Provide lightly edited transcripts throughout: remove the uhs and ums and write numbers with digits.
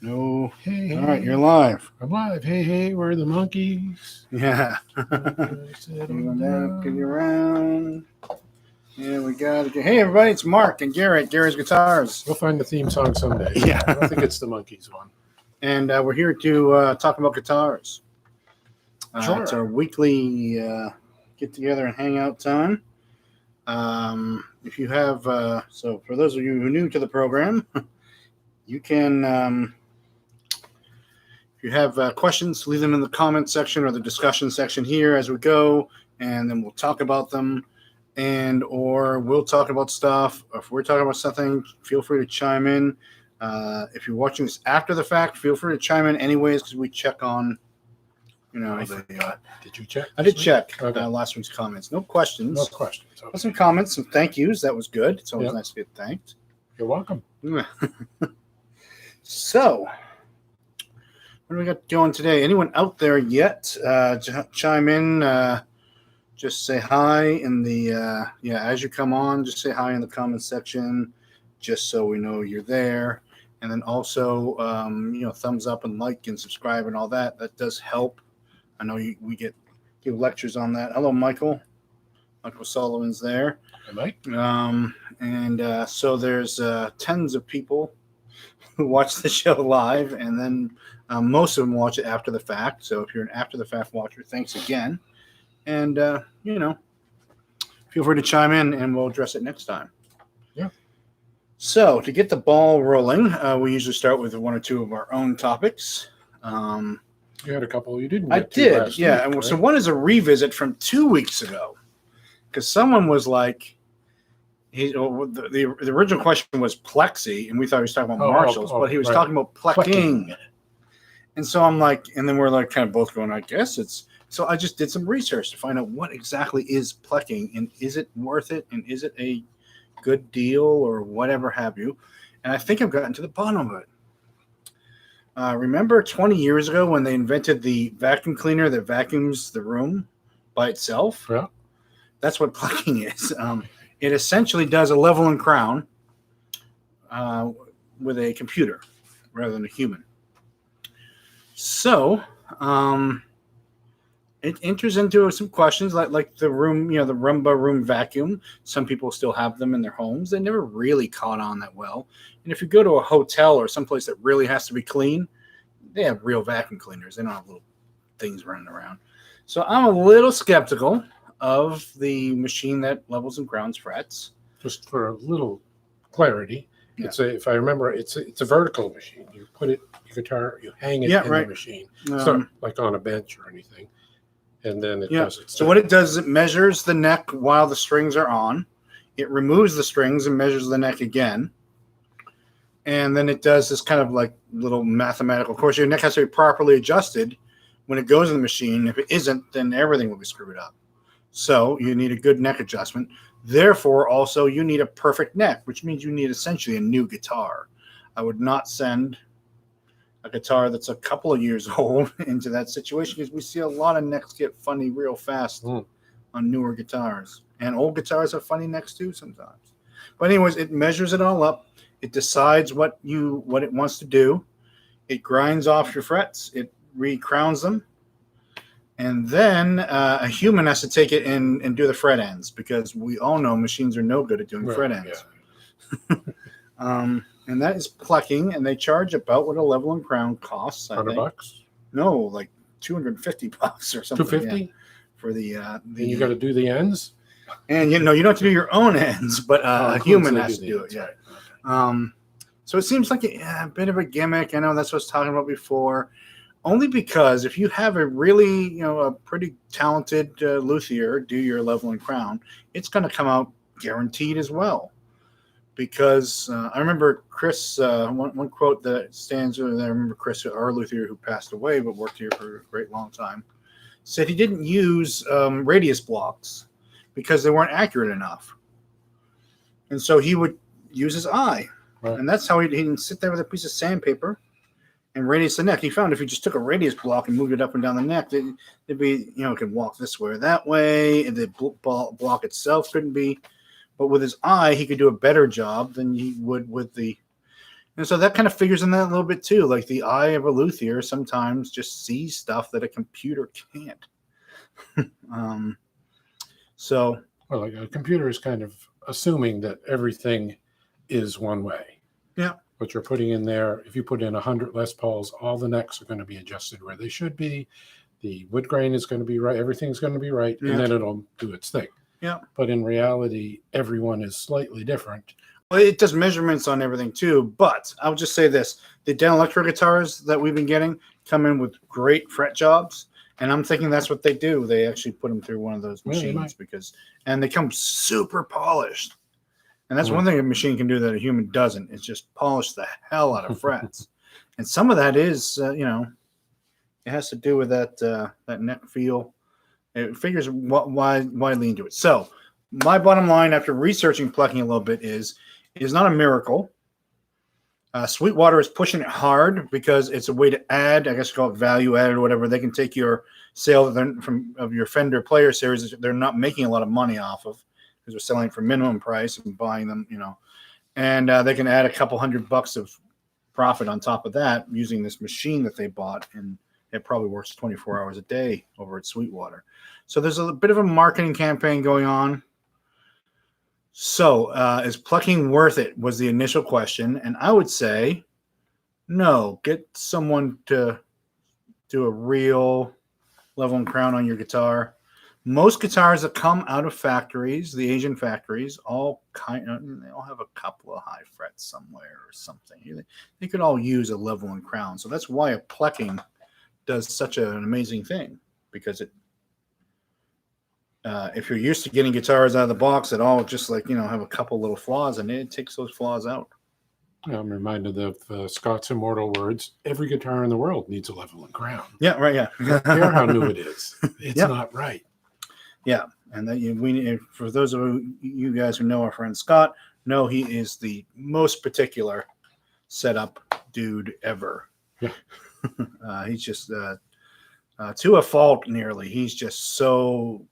No. Hey, All right, you're live. I'm live. Hey, we're the monkeys. Yeah. Settle Get down. around. Yeah, we got it. Hey, everybody, it's Mark and Garrett. Garrett's Guitars. We'll find the theme song someday. Yeah. I don't think it's the monkeys one. And we're here to talk about guitars. Sure. It's our weekly get-together and hangout time. If you have, so for those of you who are new to the program, you can, if you have questions, leave them in the comment section or the discussion section here as we go, and then we'll talk about them, or we'll talk about stuff. Or if we're talking about something, feel free to chime in. If you're watching this after the fact, feel free to chime in anyways, because we check on, Did you check? I did check Okay. last week's comments. No questions. No questions. Okay. But some comments, some thank yous. That was good. It's always nice to get thanked. You're welcome. So, what do we got going today? Anyone out there yet? Chime in. Just say hi in the as you come on. Just say hi in the comment section, just so we know you're there. And then also, thumbs up and like and subscribe and all that. That does help. I know we give lectures on that. Hello, Michael. Michael Sullivan's there. Hey, Mike. So there's tens of people who watch the show live, and then most of them watch it after the fact. So if you're an after the fact watcher, thanks again. And, feel free to chime in, and we'll address it next time. Yeah. So to get the ball rolling, we usually start with one or two of our own topics. You had a couple you didn't. I get to did, last yeah. week, And right? so one is a revisit from 2 weeks ago, because someone was like, the original question was plexi, and we thought he was talking about Marshalls, but he was talking about plecking. And so I'm like, and then we're like kind of both going, I guess it's. So I just did some research to find out what exactly is plecking, and is it worth it, and is it a good deal or whatever have you. And I think I've gotten to the bottom of it. Remember 20 years ago when they invented the vacuum cleaner that vacuums the room by itself? Yeah. That's what plecking is. It essentially does a level and crown with a computer rather than a human. So it enters into some questions like the room, the Roomba room vacuum. Some people still have them in their homes. They never really caught on that well. And if you go to a hotel or someplace that really has to be clean, they have real vacuum cleaners. They don't have little things running around. So I'm a little skeptical of the machine that levels and grounds frets. Just for a little clarity, if I remember, it's a vertical machine. You put it, your guitar, you hang it in the machine. It's not like on a bench or anything. And then it does it. So what it does is it measures the neck while the strings are on. It removes the strings and measures the neck again. And then it does this kind of like little mathematical. Of course, your neck has to be properly adjusted when it goes in the machine. If it isn't, then everything will be screwed up. So you need a good neck adjustment. Therefore, also, you need a perfect neck, which means you need essentially a new guitar. I would not send a guitar that's a couple of years old into that situation, because we see a lot of necks get funny real fast on newer guitars. And old guitars have funny necks too sometimes. But anyways, it measures it all up. It decides what it wants to do. It grinds off your frets. It re-crowns them. And then a human has to take it and do the fret ends, because we all know machines are no good at doing fret ends. Yeah. And that is plecking, and they charge about what a level and crown costs. $100? No, like $250 or something. $250 for the. And you got to do the ends. And you don't have to do your own ends, but a human has to do it. Yeah. Right. So it seems like a bit of a gimmick. I know that's what I was talking about before. Only because if you have a really, a pretty talented luthier do your level and crown, it's going to come out guaranteed as well. Because I remember Chris, one quote that stands with, I remember Chris, our luthier who passed away but worked here for a great long time, said he didn't use radius blocks because they weren't accurate enough. And so he would use his eye. Right. And that's how he didn't sit there with a piece of sandpaper and radius the neck. He found if he just took a radius block and moved it up and down the neck, it'd be, it could walk this way or that way, and the block itself couldn't be. But with his eye, he could do a better job than he would with the And so that kind of figures in that a little bit too. Like the eye of a luthier sometimes just sees stuff that a computer can't. So, well, like a computer is kind of assuming that everything is one way. Yeah. What you're putting in there, if you put in 100 Les Pauls, all the necks are going to be adjusted where they should be. The wood grain is going to be right. Everything's going to be right. Yeah. And then it'll do its thing. Yeah. But in reality, everyone is slightly different. Well, it does measurements on everything too. But I'll just say this. The Danelectro guitars that we've been getting come in with great fret jobs. And I'm thinking that's what they do. They actually put them through one of those machines and they come super polished. And that's one thing a machine can do that a human doesn't. Is just polish the hell out of frets. And some of that is, it has to do with that neck feel. It figures widely into it. So my bottom line after researching plucking a little bit is it is not a miracle. Sweetwater is pushing it hard because it's a way to add, I guess call it value added or whatever. They can take your sale of your Fender player series that they're not making a lot of money off of because they're selling it for minimum price and buying them, and they can add a couple $100 of profit on top of that using this machine that they bought, and it probably works 24 hours a day over at Sweetwater. So there's a bit of a marketing campaign going on. So is plucking worth it was the initial question. And I would say, no, get someone to do a real level and crown on your guitar. Most guitars that come out of factories, the Asian factories, they all have a couple of high frets somewhere or something. They could all use a level and crown. So that's why a plucking does such an amazing thing, because it if you're used to getting guitars out of the box that all just have a couple little flaws in it, it takes those flaws out. I'm reminded of Scott's immortal words: "Every guitar in the world needs a level and crown." Yeah, right. Yeah, I don't care how new it is; it's not right. Yeah, and that for those of you guys who know our friend Scott, know he is the most particular setup dude ever. Yeah, he's just to a fault nearly. He's just so.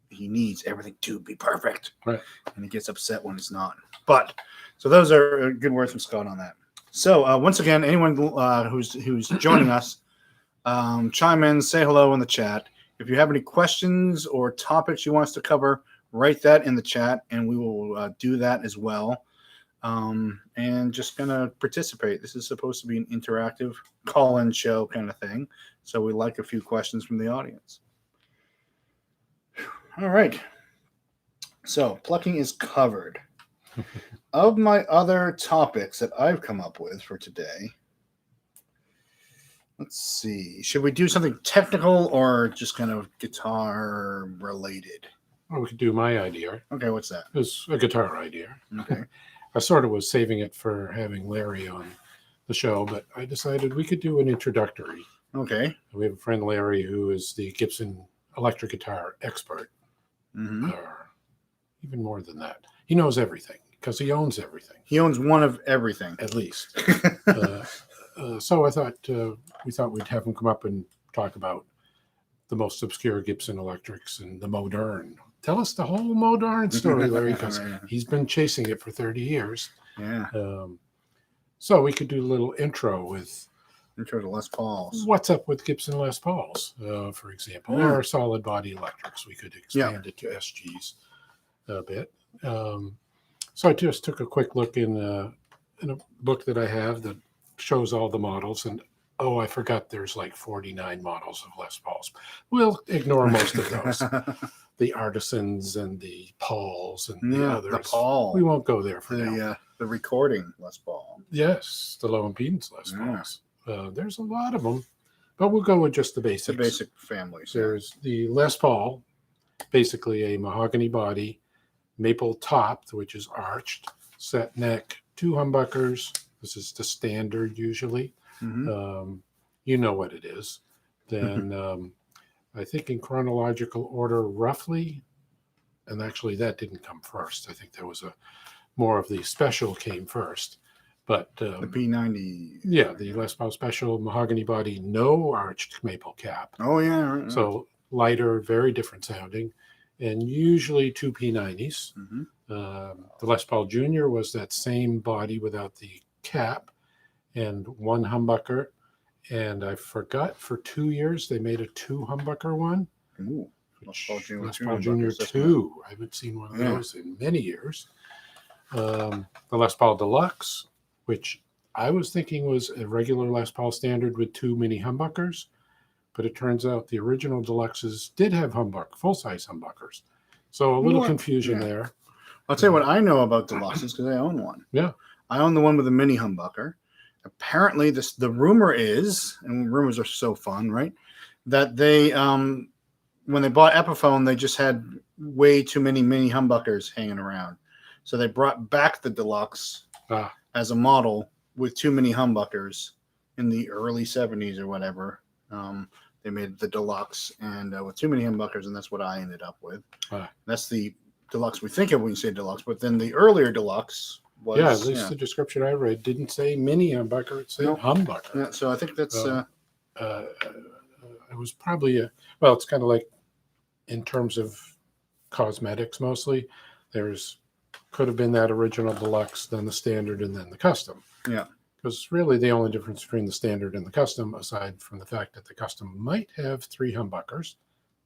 He needs everything to be perfect, right? And he gets upset when it's not. But so those are good words from Scott on that. So once again, anyone who's joining us, chime in, say hello in the chat. If you have any questions or topics you want us to cover, write that in the chat, and we will do that as well. And just gonna participate. This is supposed to be an interactive call-in show kind of thing, so we like a few questions from the audience. All right. So plucking is covered. Of my other topics that I've come up with for today, let's see. Should we do something technical or just kind of guitar related? Well, we could do my idea. Okay, what's that? It was a guitar idea. Okay. I sort of was saving it for having Larry on the show, but I decided we could do an introductory. Okay. We have a friend, Larry, who is the Gibson electric guitar expert. Mm-hmm. Or even more than that. He knows everything because he owns everything. He owns one of everything. At least. So I thought we thought we'd have him come up and talk about the most obscure Gibson electrics and the modern. Tell us the whole modern story, Larry, because he's been chasing it for 30 years. Yeah. So we could do a little intro to Les Pauls. What's up with Gibson Les Pauls, for example? There are solid body electrics. We could expand it to SGs a bit. So I just took a quick look in a book that I have that shows all the models. And, I forgot there's like 49 models of Les Pauls. We'll ignore most of those. The Artisans and the Pauls and the others. The Paul. We won't go there for now. The recording Les Paul. Yes, the low impedance Les Pauls. There's a lot of them, but we'll go with just the basics. The basic families. There's the Les Paul, basically a mahogany body, maple top, which is arched, set neck, 2 humbuckers. This is the standard usually. Mm-hmm. You know what it is. Then I think in chronological order, roughly, and actually that didn't come first. I think there was more of the special came first. But the P90. Yeah, the Les Paul Special mahogany body, no arched maple cap. Oh, yeah. Right. So lighter, very different sounding, and usually 2 P90s. Mm-hmm. The Les Paul Jr. was that same body without the cap, and 1 humbucker. And I forgot, for 2 years they made a 2 humbucker one. Ooh, Les Paul Jr. Les 2 Paul Jr. humbuckers, 2. I haven't seen one of those in many years. The Les Paul Deluxe, which I was thinking was a regular Les Paul standard with 2 mini humbuckers, but it turns out the original Deluxes did have full-size humbuckers. So a little confusion there. I'll tell you what I know about Deluxes because I own one. Yeah. I own the one with the mini humbucker. Apparently, the rumor is, and rumors are so fun, right? That they, when they bought Epiphone, they just had way too many mini humbuckers hanging around. So they brought back the Deluxe as a model with too many humbuckers in the early 70s or whatever. They made the Deluxe and with too many humbuckers, and that's what I ended up with. That's the Deluxe we think of when you say Deluxe, but then the earlier Deluxe was... Yeah, at least the description I read didn't say mini humbucker, it said humbucker. Yeah, so I think that's... it was probably well, it's kind of like in terms of cosmetics mostly. Could have been that original Deluxe, then the standard, and then the custom. Yeah. Because really the only difference between the standard and the custom, aside from the fact that the custom might have 3 humbuckers,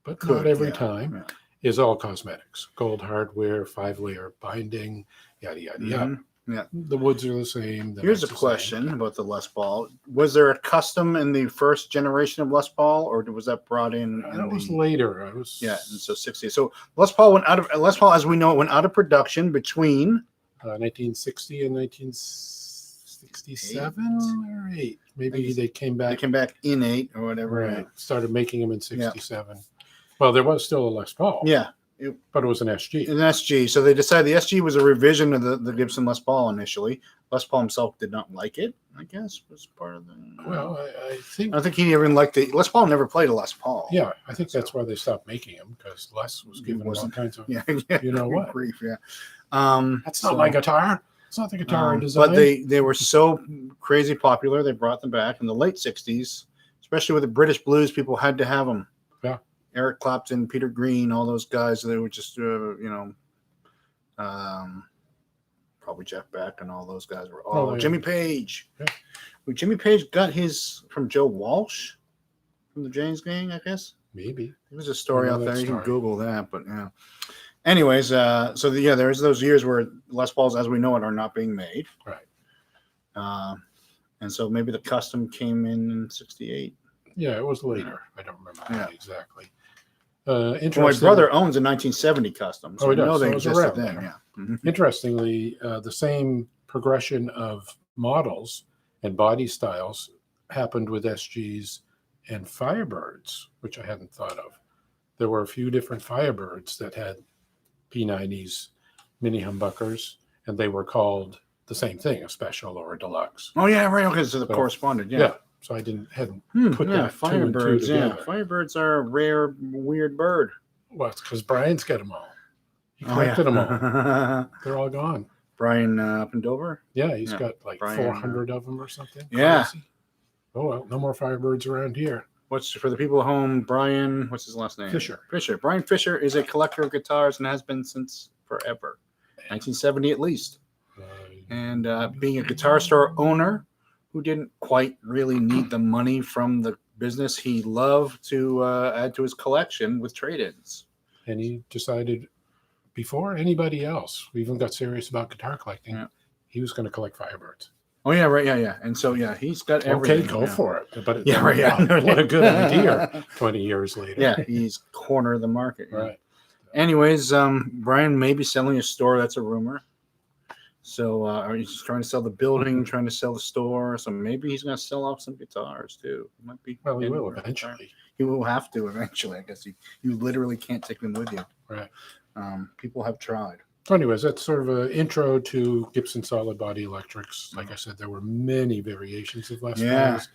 but not every time, is all cosmetics. Gold hardware, 5-layer binding, yada, yada, yada. Yeah. The woods are the same. Here's a question about the Les Paul. Was there a custom in the first generation of Les Paul, or was that brought in? That was later. And so 60. So Les Paul, as we know it, went out of production between 1960 and 1967 or 8. Maybe they came back. They came back in 8 or whatever. Right. Started making them in 67. Well, there was still a Les Paul. Yeah. But it was an SG. An SG. So they decided the SG was a revision of the Gibson Les Paul initially. Les Paul himself did not like it, I guess, was part of the... Well, I think he even liked it. Les Paul never played a Les Paul. Yeah, I think that's why they stopped making them, because Les was giving them all kinds of... you know what? Grief, that's not my guitar. It's not the guitar I designed. But they were so crazy popular, they brought them back in the late 60s, especially with the British blues. People had to have them. Yeah. Eric Clapton, Peter Green, all those guys, they were just, probably Jeff Beck and all those guys were, Jimmy Page. Yeah. Well, Jimmy Page got his from Joe Walsh from the James Gang, I guess. Maybe. There's a story out there. You can Google that, but yeah. Anyways, there's those years where Les Pauls, as we know it, are not being made. Right. And so maybe the custom came in 68. Yeah, it was later. I don't remember exactly. Interesting. My brother owns a 1970 custom. So he does. I know they existed then. Yeah. Interestingly, the same progression of models and body styles happened with SGs and Firebirds, which I hadn't thought of. There were a few different Firebirds that had P90s, mini humbuckers, and they were called the same thing, a special or a deluxe. Oh yeah, right. Okay, so corresponded. Yeah. So I hadn't put that Firebirds. Together. Firebirds are a rare, weird bird. Well, it's because Brian's got them all. He collected them all. They're all gone. Brian up in Dover? Yeah, he's got like 400 of them or something. Yeah. Crazy. Oh, well, no more Firebirds around here. What's for the people at home? Brian, what's his last name? Fisher. Brian Fisher is a collector of guitars and has been since forever, 1970 at least. And being a guitar store owner who didn't quite really need the money from the business, he loved to add to his collection with trade-ins. And he decided before anybody else, we even got serious about guitar collecting, he was going to collect Firebirds. Oh, yeah, right, yeah. And so, he's got everything. Okay, go for it. But right. What a good idea 20 years later. Yeah, he's cornered the market. Right. Anyways, Brian may be selling a store. That's a rumor. So he's trying to sell the building, trying to sell the store. So maybe he's going to sell off some guitars, too. Might be. Well, he will eventually. He will have to eventually. I guess you literally can't take them with you. Right. People have tried. So anyways, that's sort of an intro to Gibson solid body electrics. Like I said, there were many variations of Les Pauls.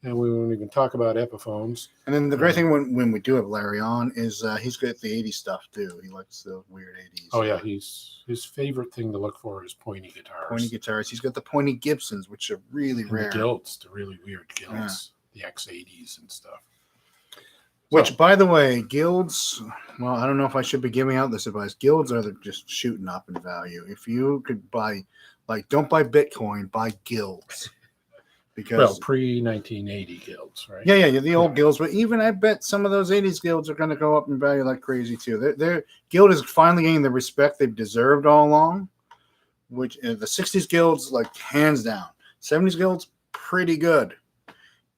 And we won't even talk about Epiphones. And then the great thing when we do have Larry on is he's good at the 80s stuff, too. He likes the weird 80s. Oh, yeah. His favorite thing to look for is pointy guitars. He's got the pointy Gibsons, which are really rare. The gilts, the really weird gilts, the X80s and stuff. Which, by the way, guilds, well, I don't know if I should be giving out this advice. Guilds are just shooting up in value. If you could buy, don't buy Bitcoin, buy guilds. because pre-1980 guilds, right? Yeah, the old guilds, but even I bet some of those 80s guilds are going to go up in value like crazy too. Their guild is finally getting the respect they've deserved all along, which the 60s guilds, like hands down. 70s guilds, pretty good.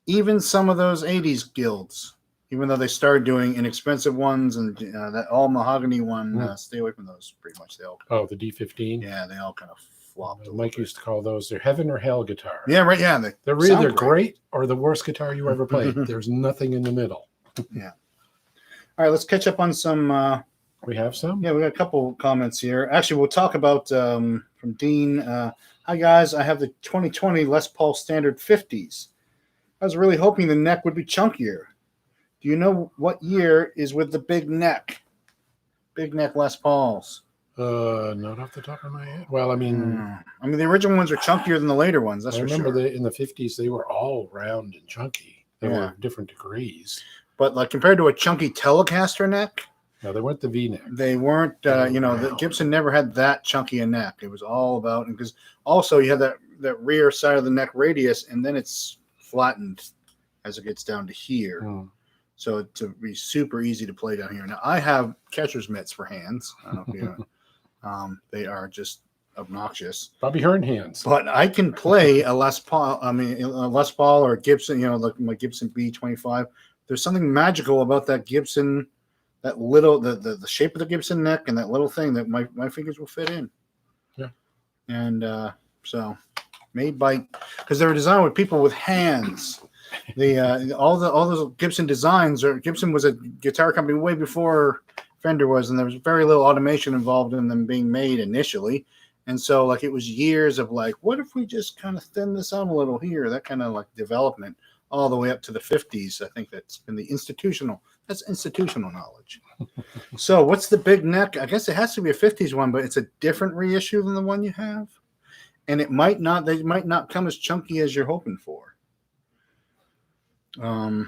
Even some of those 80s guilds, even though they started doing inexpensive ones and that all mahogany one, stay away from those pretty much. They all the D15? Yeah, they all kind of flopped. Mike used to call those their heaven or hell guitar. Yeah, right. Yeah, they're either great or the worst guitar you ever played. There's nothing in the middle. Yeah. All right, let's catch up on some. We have some? Yeah, we got a couple comments here. Actually, we'll talk about from Dean. Hi, guys. I have the 2020 Les Paul Standard 50s. I was really hoping the neck would be chunkier. Do you know what year is with the big neck? Big neck Les Pauls. Not off the top of my head. Well, I mean, the original ones are chunkier than the later ones. That's for sure. I remember in the 50s, they were all round and chunky. They were different degrees. But like compared to a chunky Telecaster neck, no, they weren't the V-neck. They weren't. The Gibson never had that chunky a neck. It was all about, because also you have that rear side of the neck radius, and then it's flattened as it gets down to here. So to be super easy to play down here. Now I have catcher's mitts for hands. I don't know if you know. They are just obnoxious. Bobby Hearn hands. But I can play a Les Paul. A Les Paul or a Gibson. Like my Gibson B25. There's something magical about that Gibson. That little the shape of the Gibson neck and that little thing that my fingers will fit in. Yeah. And so made by, because they were designed with people with hands. All those Gibson designs Gibson was a guitar company way before Fender was, and there was very little automation involved in them being made initially. And so like it was years of like, what if we just kind of thin this out a little here? That kind of like development all the way up to the 50s. I think that's been that's institutional knowledge. So what's the big neck? I guess it has to be a 50s one, but it's a different reissue than the one you have. And they might not come as chunky as you're hoping for. I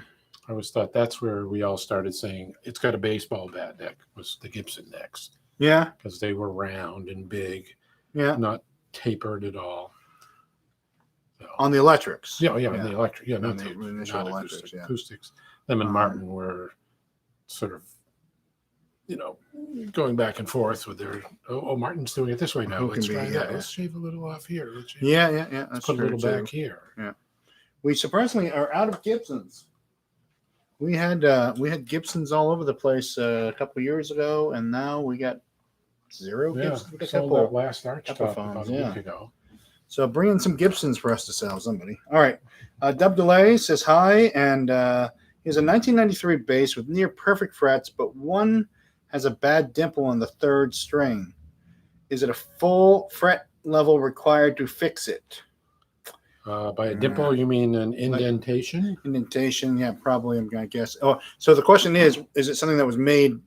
always thought that's where we all started saying it's got a baseball bat neck, was the Gibson necks. Yeah. Because they were round and big. Yeah. Not tapered at all. So, on the electrics. Yeah, on the electric. Yeah, not the tapered, initial not electrics. Acoustics. Them and Martin were sort of, going back and forth with their, Martin's doing it this way now. Let's try that. Let's shave a little off here. Let's put a little back here. Yeah. We surprisingly are out of Gibsons. We had Gibsons all over the place a couple of years ago, and now we got zero Gibsons. We got sold that last arch top about a week ago. So bring in some Gibsons for us to sell, somebody. All right. Dub Delay says hi, and he has a 1993 bass with near perfect frets, but one has a bad dimple on the third string. Is it a full fret level required to fix it? By a dimple, you mean an indentation? Indentation, yeah, probably, I'm going to guess. Oh, so the question is it something that was made,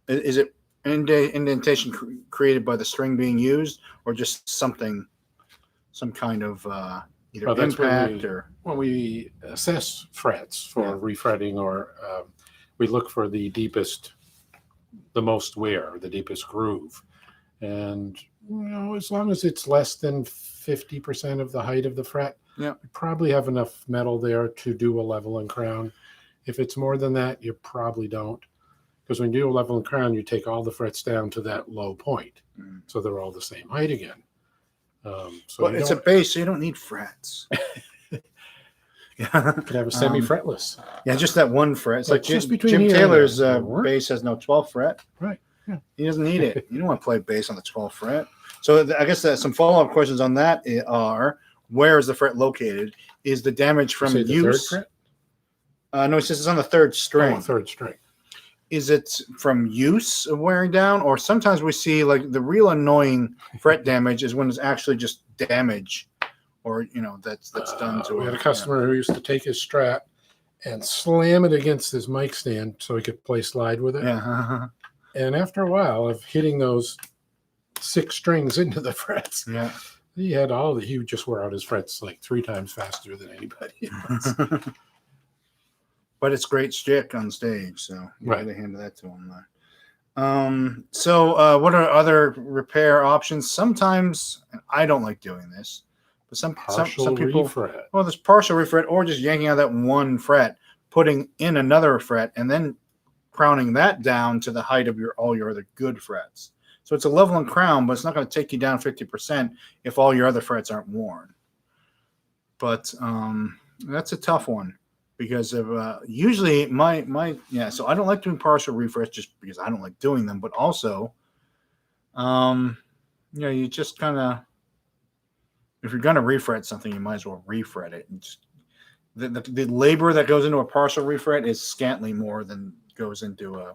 is it indentation created by the string being used, or just some kind of either impact or... When we assess frets for refretting, or we look for the deepest, the most wear, the deepest groove. And, as long as it's less than 50% of the height of the fret, you probably have enough metal there to do a level and crown. If it's more than that, you probably don't. Because when you do a level and crown, you take all the frets down to that low point. So they're all the same height again. But it's a bass, so you don't need frets. You could have a semi-fretless. Yeah, just that one fret. It's like just Jim Taylor's bass has no 12th fret. Right. Yeah. He doesn't need it. You don't want to play bass on the 12th fret. So I guess some follow-up questions on that are, where is the fret located? Is the damage from use? The third fret? No, it says it's on the third string. Oh, third string. Is it from use of wearing down? Or sometimes we see like the real annoying fret damage is when it's actually just damage, or that's done to it. We had a customer who used to take his Strat and slam it against his mic stand so he could play slide with it. Yeah. And after a while of hitting those 6 strings into the frets, he just wore out his frets like 3 times faster than anybody else. But it's great stick on stage, so you really handle that to him. So what are other repair options? Sometimes, and I don't like doing this, but But some Partial people, refret. well, there's partial refret or just yanking out that one fret, putting in another fret, and then crowning that down to the height of all your other good frets. So it's a leveling crown, but it's not going to take you down 50% if all your other frets aren't worn. But that's a tough one because of usually so I don't like doing partial refrets just because I don't like doing them, but also you just kind of, if you're going to refret something, you might as well refret it. And just, the labor that goes into a partial refret is scantily more than goes into a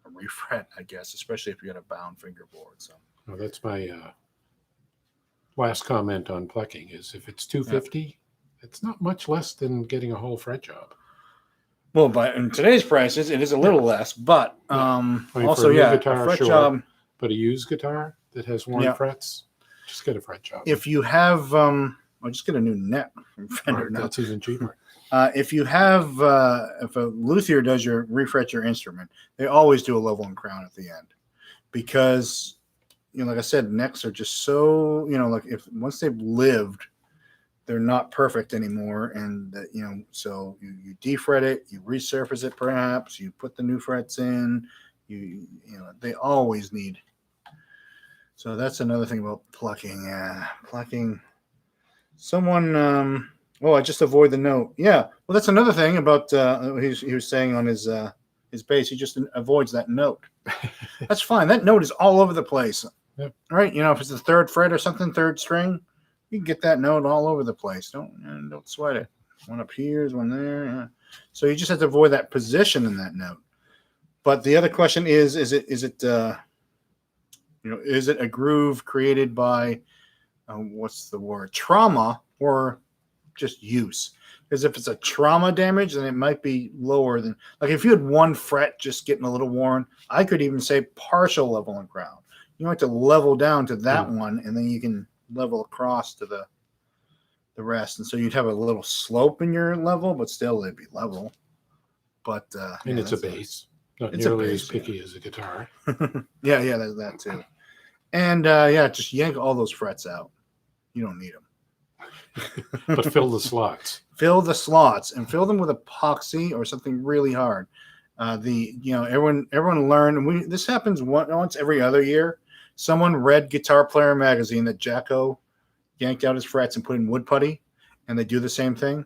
refret, I guess, especially if you got a bound fingerboard. So that's my last comment on plucking is if it's 250, it's not much less than getting a whole fret job. Well, but in today's prices, it is a little less, but also, a fret job. But a used guitar that has worn frets, just get a fret job. If you have, just get a new neck from Fender. That's even cheaper. If you have, if a luthier does refret your instrument, they always do a leveling crown at the end, because, like I said, necks are just so, like once they've lived, they're not perfect anymore, and so you defret it, you resurface it, perhaps you put the new frets in, they always need. So that's another thing about plucking. Plucking. Someone. I just avoid the note. Yeah. Well, that's another thing about he was saying on his bass. He just avoids that note. That's fine. That note is all over the place. Yep. Right. If it's the third fret or something, third string, you can get that note all over the place. Don't sweat it. One up here is one there. Yeah. So you just have to avoid that position in that note. But the other question is it is it a groove created by what's the word, trauma, or just use? Because if it's a trauma damage, then it might be lower than, like if you had one fret just getting a little worn, I could even say partial leveling crown. You have to level down to that one, and then you can level across to the rest. And so you'd have a little slope in your level, but still it'd be level. But it's a bass. Not nearly as picky as a guitar. Yeah, there's that too. And just yank all those frets out. You don't need them. But fill the slots. Fill the slots and fill them with epoxy or something really hard. Everyone learned, and this happens once every other year. Someone read Guitar Player magazine that Jacko yanked out his frets and put in wood putty, and they do the same thing.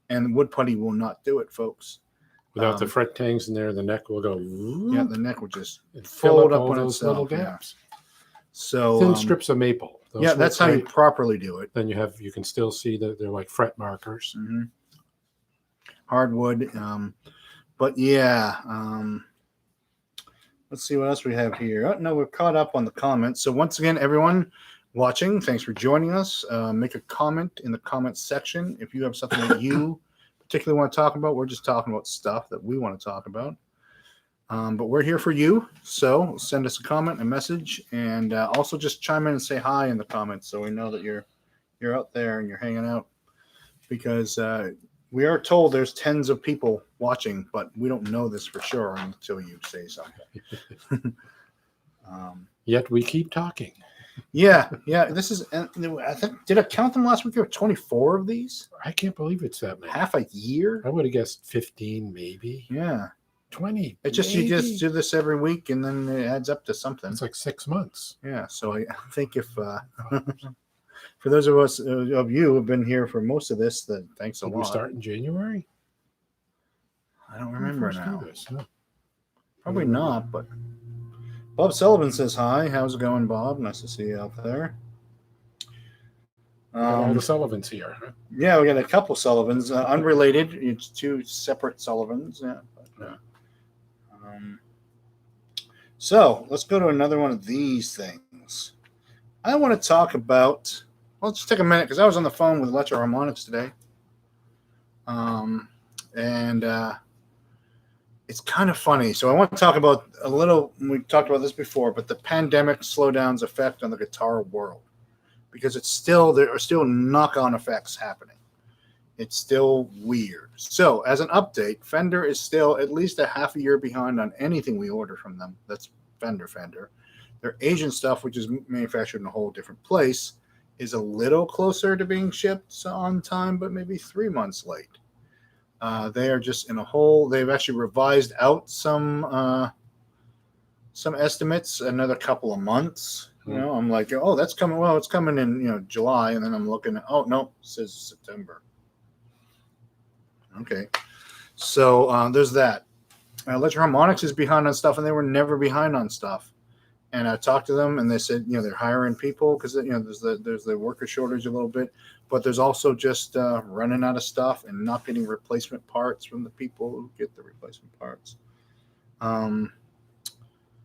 And wood putty will not do it, folks. Without the fret tangs in there, the neck will go. Yeah, the neck will just fold up all those little gaps. Yeah. So thin strips of maple. That's how you properly do it. Then you can still see that they're like fret markers. Mm-hmm. Hardwood. Let's see what else we have here. Oh, no, we're caught up on the comments. So once again, everyone watching, thanks for joining us. Make a comment in the comments section if you have something that you particularly want to talk about. We're just talking about stuff that we want to talk about. But we're here for you. So send us a comment, a message, and also just chime in and say hi in the comments so we know that you're out there and you're hanging out. Because we are told there's tens of people watching, but we don't know this for sure until you say something. Yet we keep talking. Yeah. This is, I think, did I count them last week? There were 24 of these. I can't believe it's that many. Half a year. I would have guessed 15, maybe. Yeah. 20. You just do this every week, and then it adds up to something. It's like 6 months. Yeah. So I think if for those of you who have been here for most of this, then thanks a lot. Did we start in January? I don't remember now. No. Probably not, but Bob Sullivan says hi. How's it going, Bob? Nice to see you out there. All the Sullivans here. Huh? Yeah, we got a couple Sullivans. Unrelated. It's two separate Sullivans. Yeah. But, so let's go to another one of these things. I want to talk about. Well, let's take a minute because I was on the phone with Electro Harmonics today. And it's kind of funny. So I want to talk about a little. We talked about this before, but the pandemic slowdown's effect on the guitar world, because there are still knock-on effects happening. It's still weird. So as an update, Fender is still at least a half a year behind on anything we order from them. That's Fender. Their Asian stuff, which is manufactured in a whole different place, is a little closer to being shipped on time, but maybe 3 months late. They are just in a hole. They've actually revised out some estimates, another couple of months. I'm like, oh, that's coming. Well, it's coming in, July. And then I'm looking at, oh, no, it says September. Okay. So there's that. Electro Harmonics is behind on stuff, and they were never behind on stuff. And I talked to them, and they said, they're hiring people because, there's the worker shortage a little bit, but there's also just running out of stuff and not getting replacement parts from the people who get the replacement parts.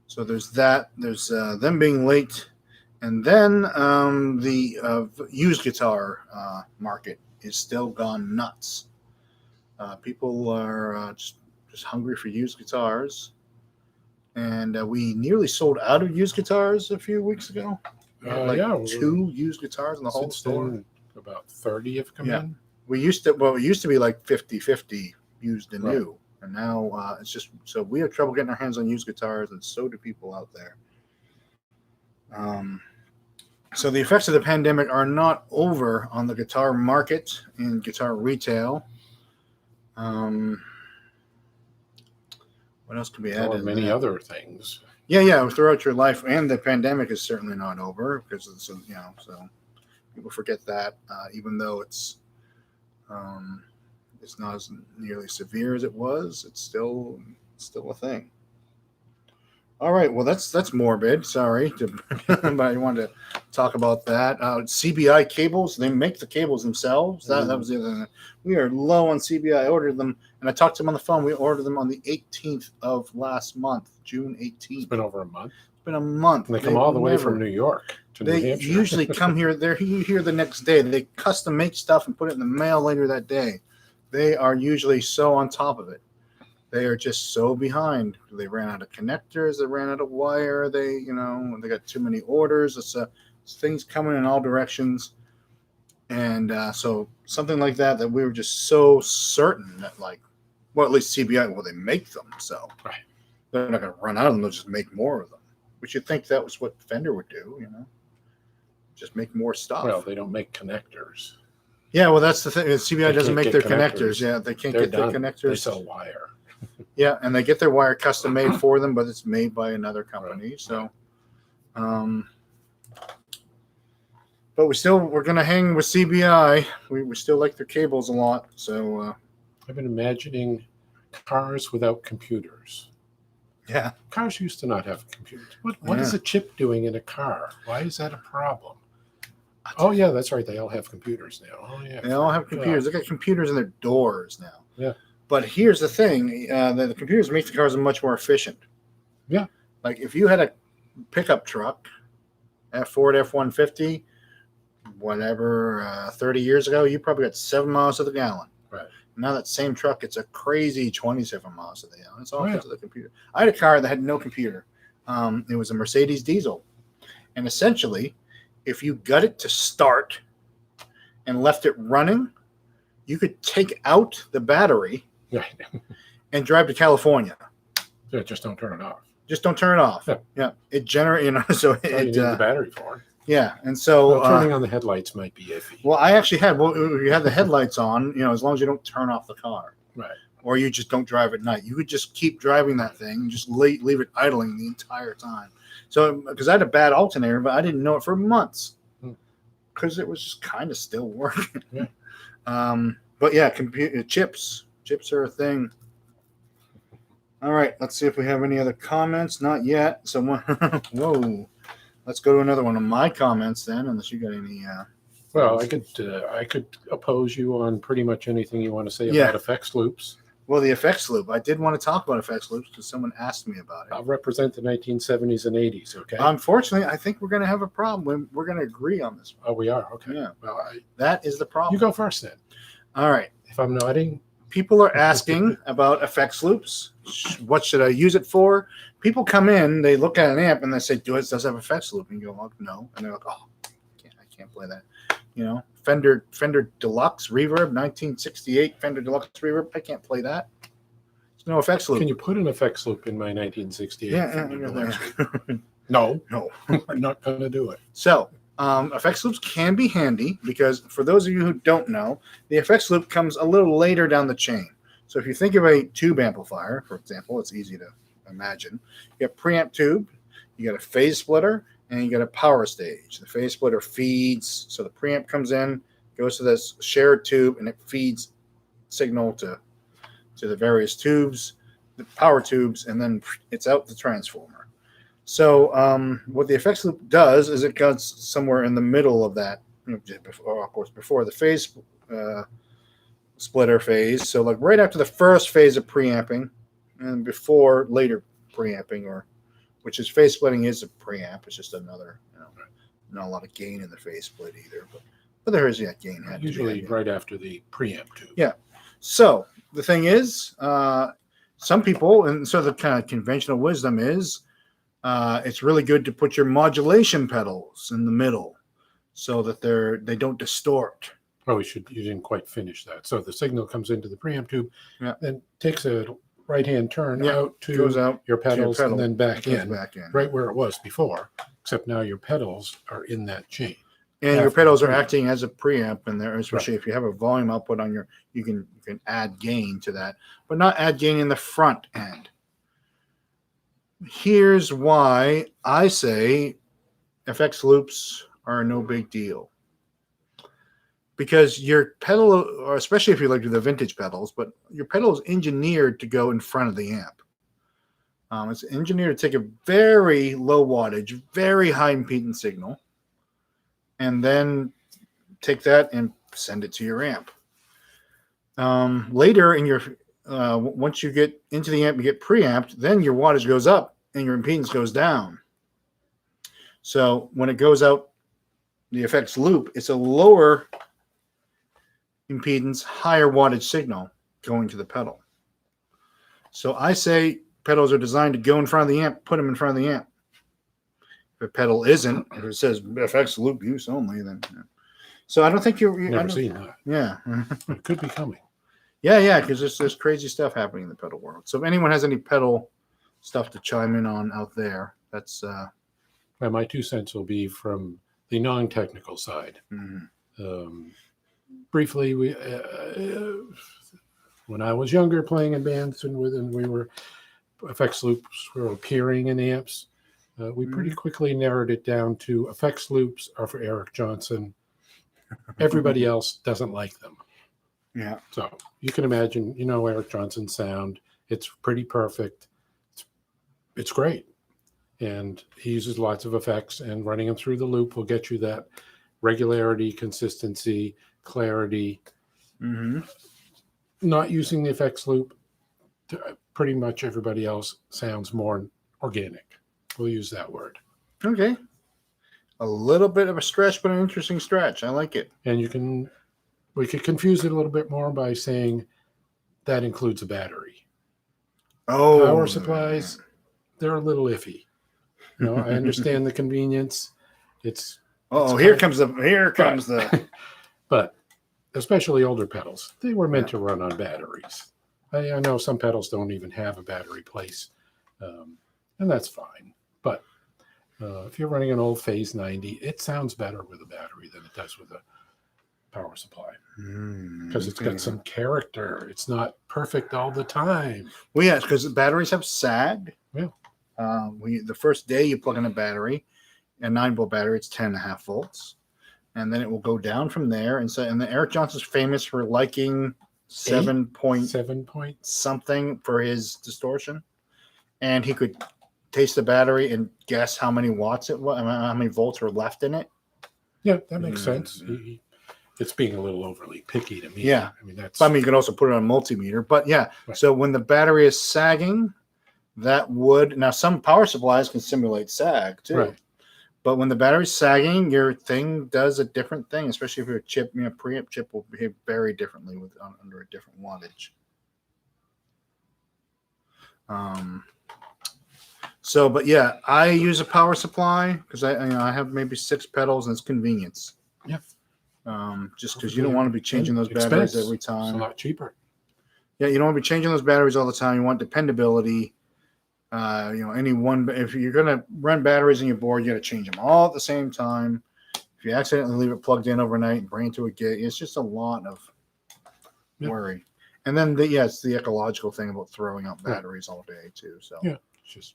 So there's that. There's them being late. And then the used guitar market is still gone nuts. People are just hungry for used guitars. And we nearly sold out of used guitars a few weeks ago. Two used guitars in the whole store. Then about 30 have come in. It used to be like 50-50 used and new. And now it's just, so we have trouble getting our hands on used guitars, and so do people out there. So the effects of the pandemic are not over on the guitar market and guitar retail. What else could be added? Or many other things. Yeah, throughout your life, and the pandemic is certainly not over because so people forget that, even though it's not as nearly severe as it was, it's still a thing. All right, well that's morbid. Sorry, but I wanted to talk about that. CBI Cables, they make the cables themselves. That was the other thing. We are low on CBI. I ordered them, and I talked to them on the phone. We ordered them on the 18th of last month, June 18th. It's been over a month. It's been a month. And they come all the way from New York to New Hampshire. They usually come here. They're here the next day. They custom make stuff and put it in the mail later that day. They are usually so on top of it. They are just so behind. They ran out of connectors. They ran out of wire. They got too many orders. It's things coming in all directions. And so something like that we were just so certain that, at least CBI, they make them. So they're not going to run out of them. They'll just make more of them. Which you'd think that was what Fender would do, just make more stuff. Well, they don't make connectors. Yeah, well, that's the thing. CBI doesn't make their connectors. Yeah, they can't get their connectors. They sell wire. Yeah, and they get their wire custom made for them, but it's made by another company. Right. So, but we're going to hang with CBI. We still like their cables a lot. So I've been imagining cars without computers. Yeah, cars used to not have computers. What is a chip doing in a car? Why is that a problem? Oh yeah, that's right. They all have computers now. Oh yeah, they all have computers. They got computers in their doors now. Yeah. But here's the thing: the computers make the cars much more efficient. Yeah. Like if you had a pickup truck, a Ford F-150, 30 years ago, you probably got 7 miles to the gallon. Right. Now that same truck, it's a crazy 27 miles to the gallon. It's all because of the computer. I had a car that had no computer. It was a Mercedes diesel, and essentially, if you got it to start and left it running, you could take out the battery and drive to California. Yeah, just don't turn it off. Just don't turn it off. Yeah. It generates, so you need the battery for it. Yeah, and so turning on the headlights might be iffy. Well, I actually had. Well, you have the headlights on, as long as you don't turn off the car, right? Or you just don't drive at night. You could just keep driving that thing and just leave it idling the entire time. So, because I had a bad alternator, but I didn't know it for months because it was just kind of still working. Yeah. But yeah, chips are a thing. All right, let's see if we have any other comments. Not yet. So, whoa. Let's go to another one of my comments then, unless you got any. Well, I could oppose you on pretty much anything you want to say about effects loops. Well, the effects loop. I did want to talk about effects loops because someone asked me about it. I'll represent the 1970s and 80s, okay? Unfortunately, I think we're going to have a problem. We're going to agree on this one. Oh, we are? Okay. Yeah. Well, that is the problem. You go first then. All right. If I'm nodding. People are asking about effects loops. What should I use it for? People come in, they look at an amp, and they say, does it have effects loop? And you go, well, no. And they're like, oh, I can't play that. Fender Deluxe Reverb, 1968 Fender Deluxe Reverb. I can't play that. There's no effects loop. Can you put an effects loop in my 1968 Fender Deluxe Reverb? No. I'm not going to do it. So, Effects loops can be handy because for those of you who don't know, the effects loop comes a little later down the chain. So if you think of a tube amplifier, for example, it's easy to imagine. You got preamp tube, you got a phase splitter, and you got a power stage. The phase splitter feeds, so the preamp comes in, goes to this shared tube, and it feeds signal to the various tubes, the power tubes, and then it's out the transformer. So what the effects loop does is it goes somewhere in the middle of that, before, of course, before the phase splitter phase. So like right after the first phase of preamping and before later preamping, or which is phase splitting is a preamp. It's just another, not a lot of gain in the phase split either, but there is gain. Usually right after the preamp tube. Yeah. So the thing is, some people, and so the kind of conventional wisdom is, it's really good to put your modulation pedals in the middle so that they don't distort. Oh, you didn't quite finish that. So the signal comes into the preamp tube, then takes a right-hand turn out to your pedals, and then back in, right where it was before, except now your pedals are in that chain. And your pedals are acting as a preamp in there, especially if you have a volume output on your, you can add gain to that, but not add gain in the front end. Here's why I say FX loops are no big deal. Because your pedal, or especially if you like to do the vintage pedals, but your pedal is engineered to go in front of the amp. It's engineered to take a very low wattage, very high impedance signal, and then take that and send it to your amp. Later in your, once you get into the amp, you get preamped, then your wattage goes up and your impedance goes down. So when it goes out the effects loop, it's a lower impedance, higher wattage signal going to the pedal. So I say pedals are designed to go in front of the amp, put them in front of the amp. If a pedal isn't, if it says FX loop use only, then so I don't think you're never seen that. Yeah. It could be coming. Yeah, because there's crazy stuff happening in the pedal world. So if anyone has any pedal stuff to chime in on out there, that's well, my 2 cents will be from the non-technical side. Briefly, we when I was younger playing in bands and we were effects loops were appearing in amps, we pretty quickly narrowed it down to effects loops are for Eric Johnson. Everybody else doesn't like them. Yeah. So you can imagine, Eric Johnson's sound. It's pretty perfect. It's great. And he uses lots of effects, and running them through the loop will get you that regularity, consistency, clarity. Not using the effects loop, pretty much everybody else sounds more organic. We'll use that word. Okay. A little bit of a stretch, but an interesting stretch. I like it. And we could confuse it a little bit more by saying that includes a battery. Oh, power supplies, they're a little iffy. I understand the convenience. Here comes the. But especially older pedals, they were meant to run on batteries. I know some pedals don't even have a battery place, and that's fine. But if you're running an old Phase 90, it sounds better with a battery than it does with a power supply because it's got some character. It's not perfect all the time. Well, yeah, because the batteries have sag. Yeah. The first day you plug in a battery, a 9-volt battery, it's 10.5 volts. And then it will go down from there. And then Eric Johnson's famous for liking 7 point something for his distortion. And he could taste the battery and guess how many watts it was, how many volts were left in it. Yeah, that makes sense. It's being a little overly picky to me. Yeah. You can also put it on a multimeter. But yeah, right. So when the battery is sagging, that would, now some power supplies can simulate sag too. Right. But when the battery's sagging, your thing does a different thing, especially if your chip, preamp chip will behave very differently under a different wattage. But yeah, I use a power supply because I have maybe 6 pedals and it's convenience. Yeah. Just because you don't want to be changing those batteries every time. It's a lot cheaper. Yeah, you don't want to be changing those batteries all the time. You want dependability. If you're going to run batteries in your board, you got to change them all at the same time. If If you accidentally leave it plugged in overnight and bring it to a gig, it's just a lot of worry. And then it's the ecological thing about throwing out batteries all day too. So yeah, it's just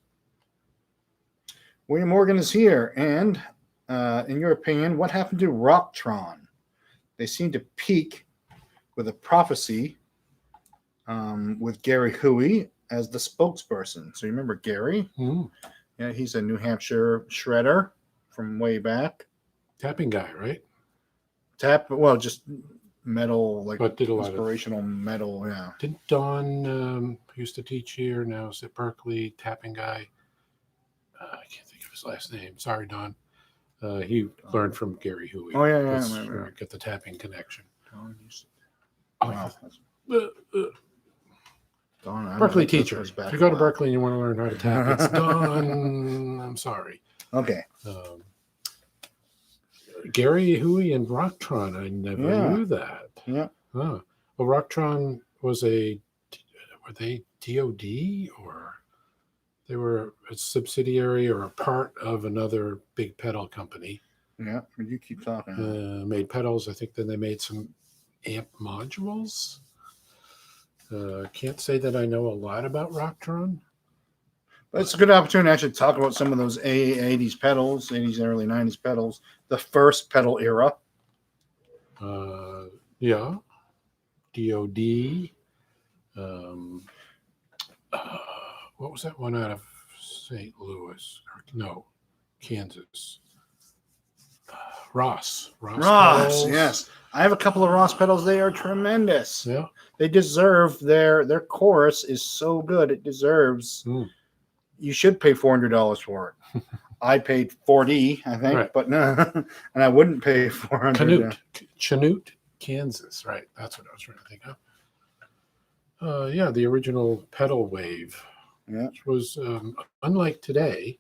William Morgan is here, and in your opinion, what happened to Rocktron? They seem to peak with a prophecy with Gary Huey as the spokesperson. So you remember Gary? Mm. Yeah, he's a New Hampshire shredder from way back. Tapping guy, right? Just metal, like but did a lot inspirational metal. Yeah. Didn't Don used to teach here? Now is at Berkeley, tapping guy. I can't think of his last name. Sorry, Don. He learned from Gary Huey. Oh yeah. Get the tapping connection. Wow. Don, Berkeley teacher. If you go to Berkeley and you want to learn how to tap, it's Don. I'm sorry. Okay. Gary Huey and Rocktron. I never knew that. Yeah. Well, Rocktron was were they DOD or they were a subsidiary or a part of another big pedal company. Yeah, you keep talking. Made pedals. I think then they made some amp modules. Can't say that I know a lot about Rocktron. But it's a good opportunity to actually talk about some of those 80s pedals, 80s and early 90s pedals, the first pedal era. Yeah. DOD. What was that one out of St. Louis? No, Kansas. Ross. Ross, yes. I have a couple of Ross pedals. They are tremendous. Yeah. They deserve their chorus is so good. It deserves. You should pay $400 for it. I paid $40, I think, right. But no, and I wouldn't pay $400. Chanute, Kansas, right? That's what I was trying to think of. The original pedal wave, which was unlike today,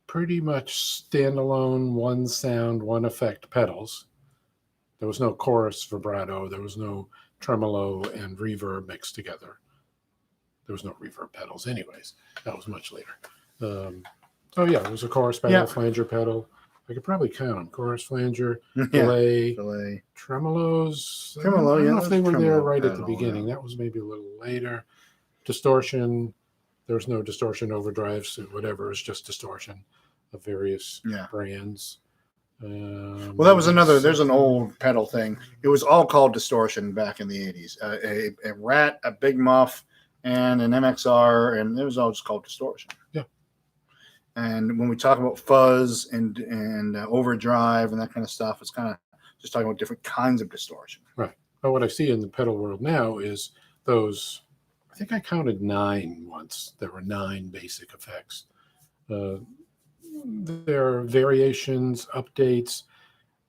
pretty much standalone, one sound, one effect pedals. There was no chorus vibrato. There was no tremolo and reverb mixed together. There was no reverb pedals anyways. That was much later. It was a chorus pedal, flanger pedal. I could probably count them. Chorus, flanger, delay, tremolos. I don't know if they were there right at the beginning. That was maybe a little later. Distortion. There was no distortion overdrives, whatever. It's just distortion of various brands. That was there's an old pedal thing. It was all called distortion back in the 80s. A Rat, a Big Muff, and an MXR, and it was all just called distortion. Yeah. And when we talk about fuzz and overdrive and that kind of stuff, it's kind of just talking about different kinds of distortion. Right. But what I see in the pedal world now is those, I think I counted 9 once. There were 9 basic effects. There are variations, updates,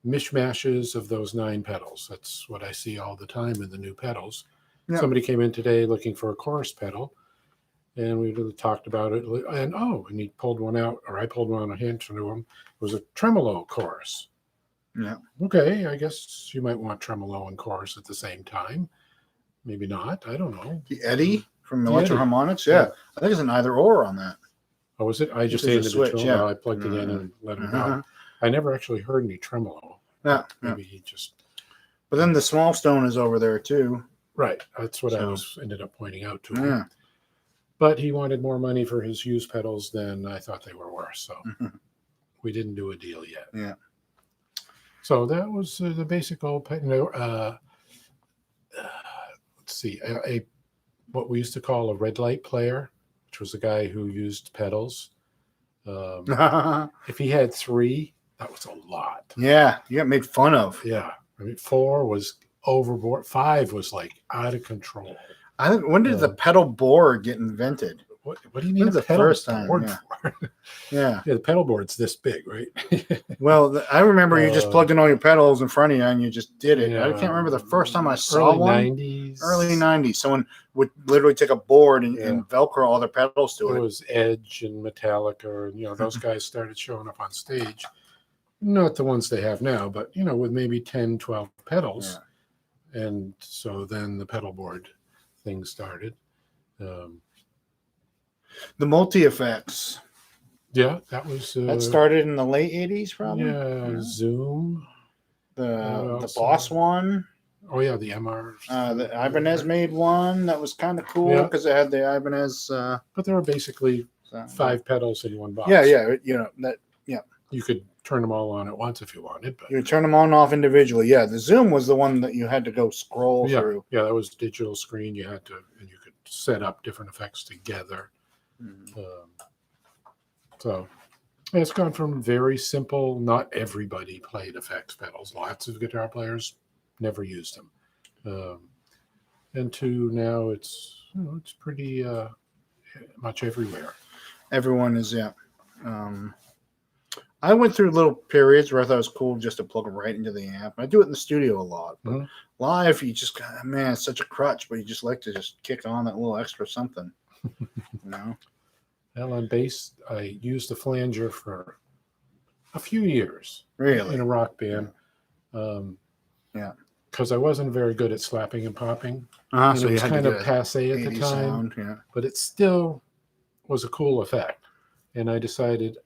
mishmashes of those 9 pedals. That's what I see all the time in the new pedals. Yeah. Somebody came in today looking for a chorus pedal, and we really talked about it. And he pulled one out, or I pulled one on a hint to him. It was a tremolo chorus. Yeah. Okay, I guess you might want tremolo and chorus at the same time. Maybe not. I don't know. The Eddie from Electro Harmonics? Yeah. I think it's an either or on that. Oh, was it? I just ended the switch. Yeah. I plugged it in and let him go. I never actually heard any tremolo. Yeah. Maybe he just. But then the small stone is over there too. Right. That's what I ended up pointing out to him. Yeah. But he wanted more money for his used pedals than I thought they were worth. So we didn't do a deal yet. Yeah. So that was the basic old pedal. Let's see. What we used to call a red light player, which was a guy who used pedals. If he had 3, that was a lot. Yeah, you got made fun of. Yeah, I mean 4 was overboard. 5 was like out of control. I think when did the pedal board get invented? What do you mean the first time? For? Yeah, the pedal board's this big, right? Well, I remember you just plugged in all your pedals in front of you and you just did it. Yeah. I can't remember the first time I saw one. 90s. Early 90s. Someone would literally take a board and Velcro all their pedals to it. It was Edge and Metallica, and those guys started showing up on stage. Not the ones they have now, but with maybe 10, 12 pedals. Yeah. And so then the pedal board thing started. The multi-effects. Yeah, that was That started in the late 80s, probably. yeah, Zoom. The Boss one. Oh yeah, the MR. The Ibanez made one that was kind of cool because it had the Ibanez. But they were basically 5 pedals in one box. Yeah, yeah, you know that. Yeah, you could turn them all on at once if you wanted. But you could turn them on and off individually. Yeah, the Zoom was the one that you had to go scroll through. Yeah, that was digital screen. You had to, and you could set up different effects together. So it's gone from very simple. Not everybody played effects pedals. Lots of guitar players never used them. And to now it's pretty much everywhere. Everyone is I went through little periods where I thought it was cool just to plug them right into the amp. I do it in the studio a lot, but live you just man, it's such a crutch, but you just like to just kick on that little extra something. Well, on bass, I used the flanger for a few years. Really? In a rock band. Because I wasn't very good at slapping and popping. So it was kind of passé at the time. Sound, but it still was a cool effect. And I decided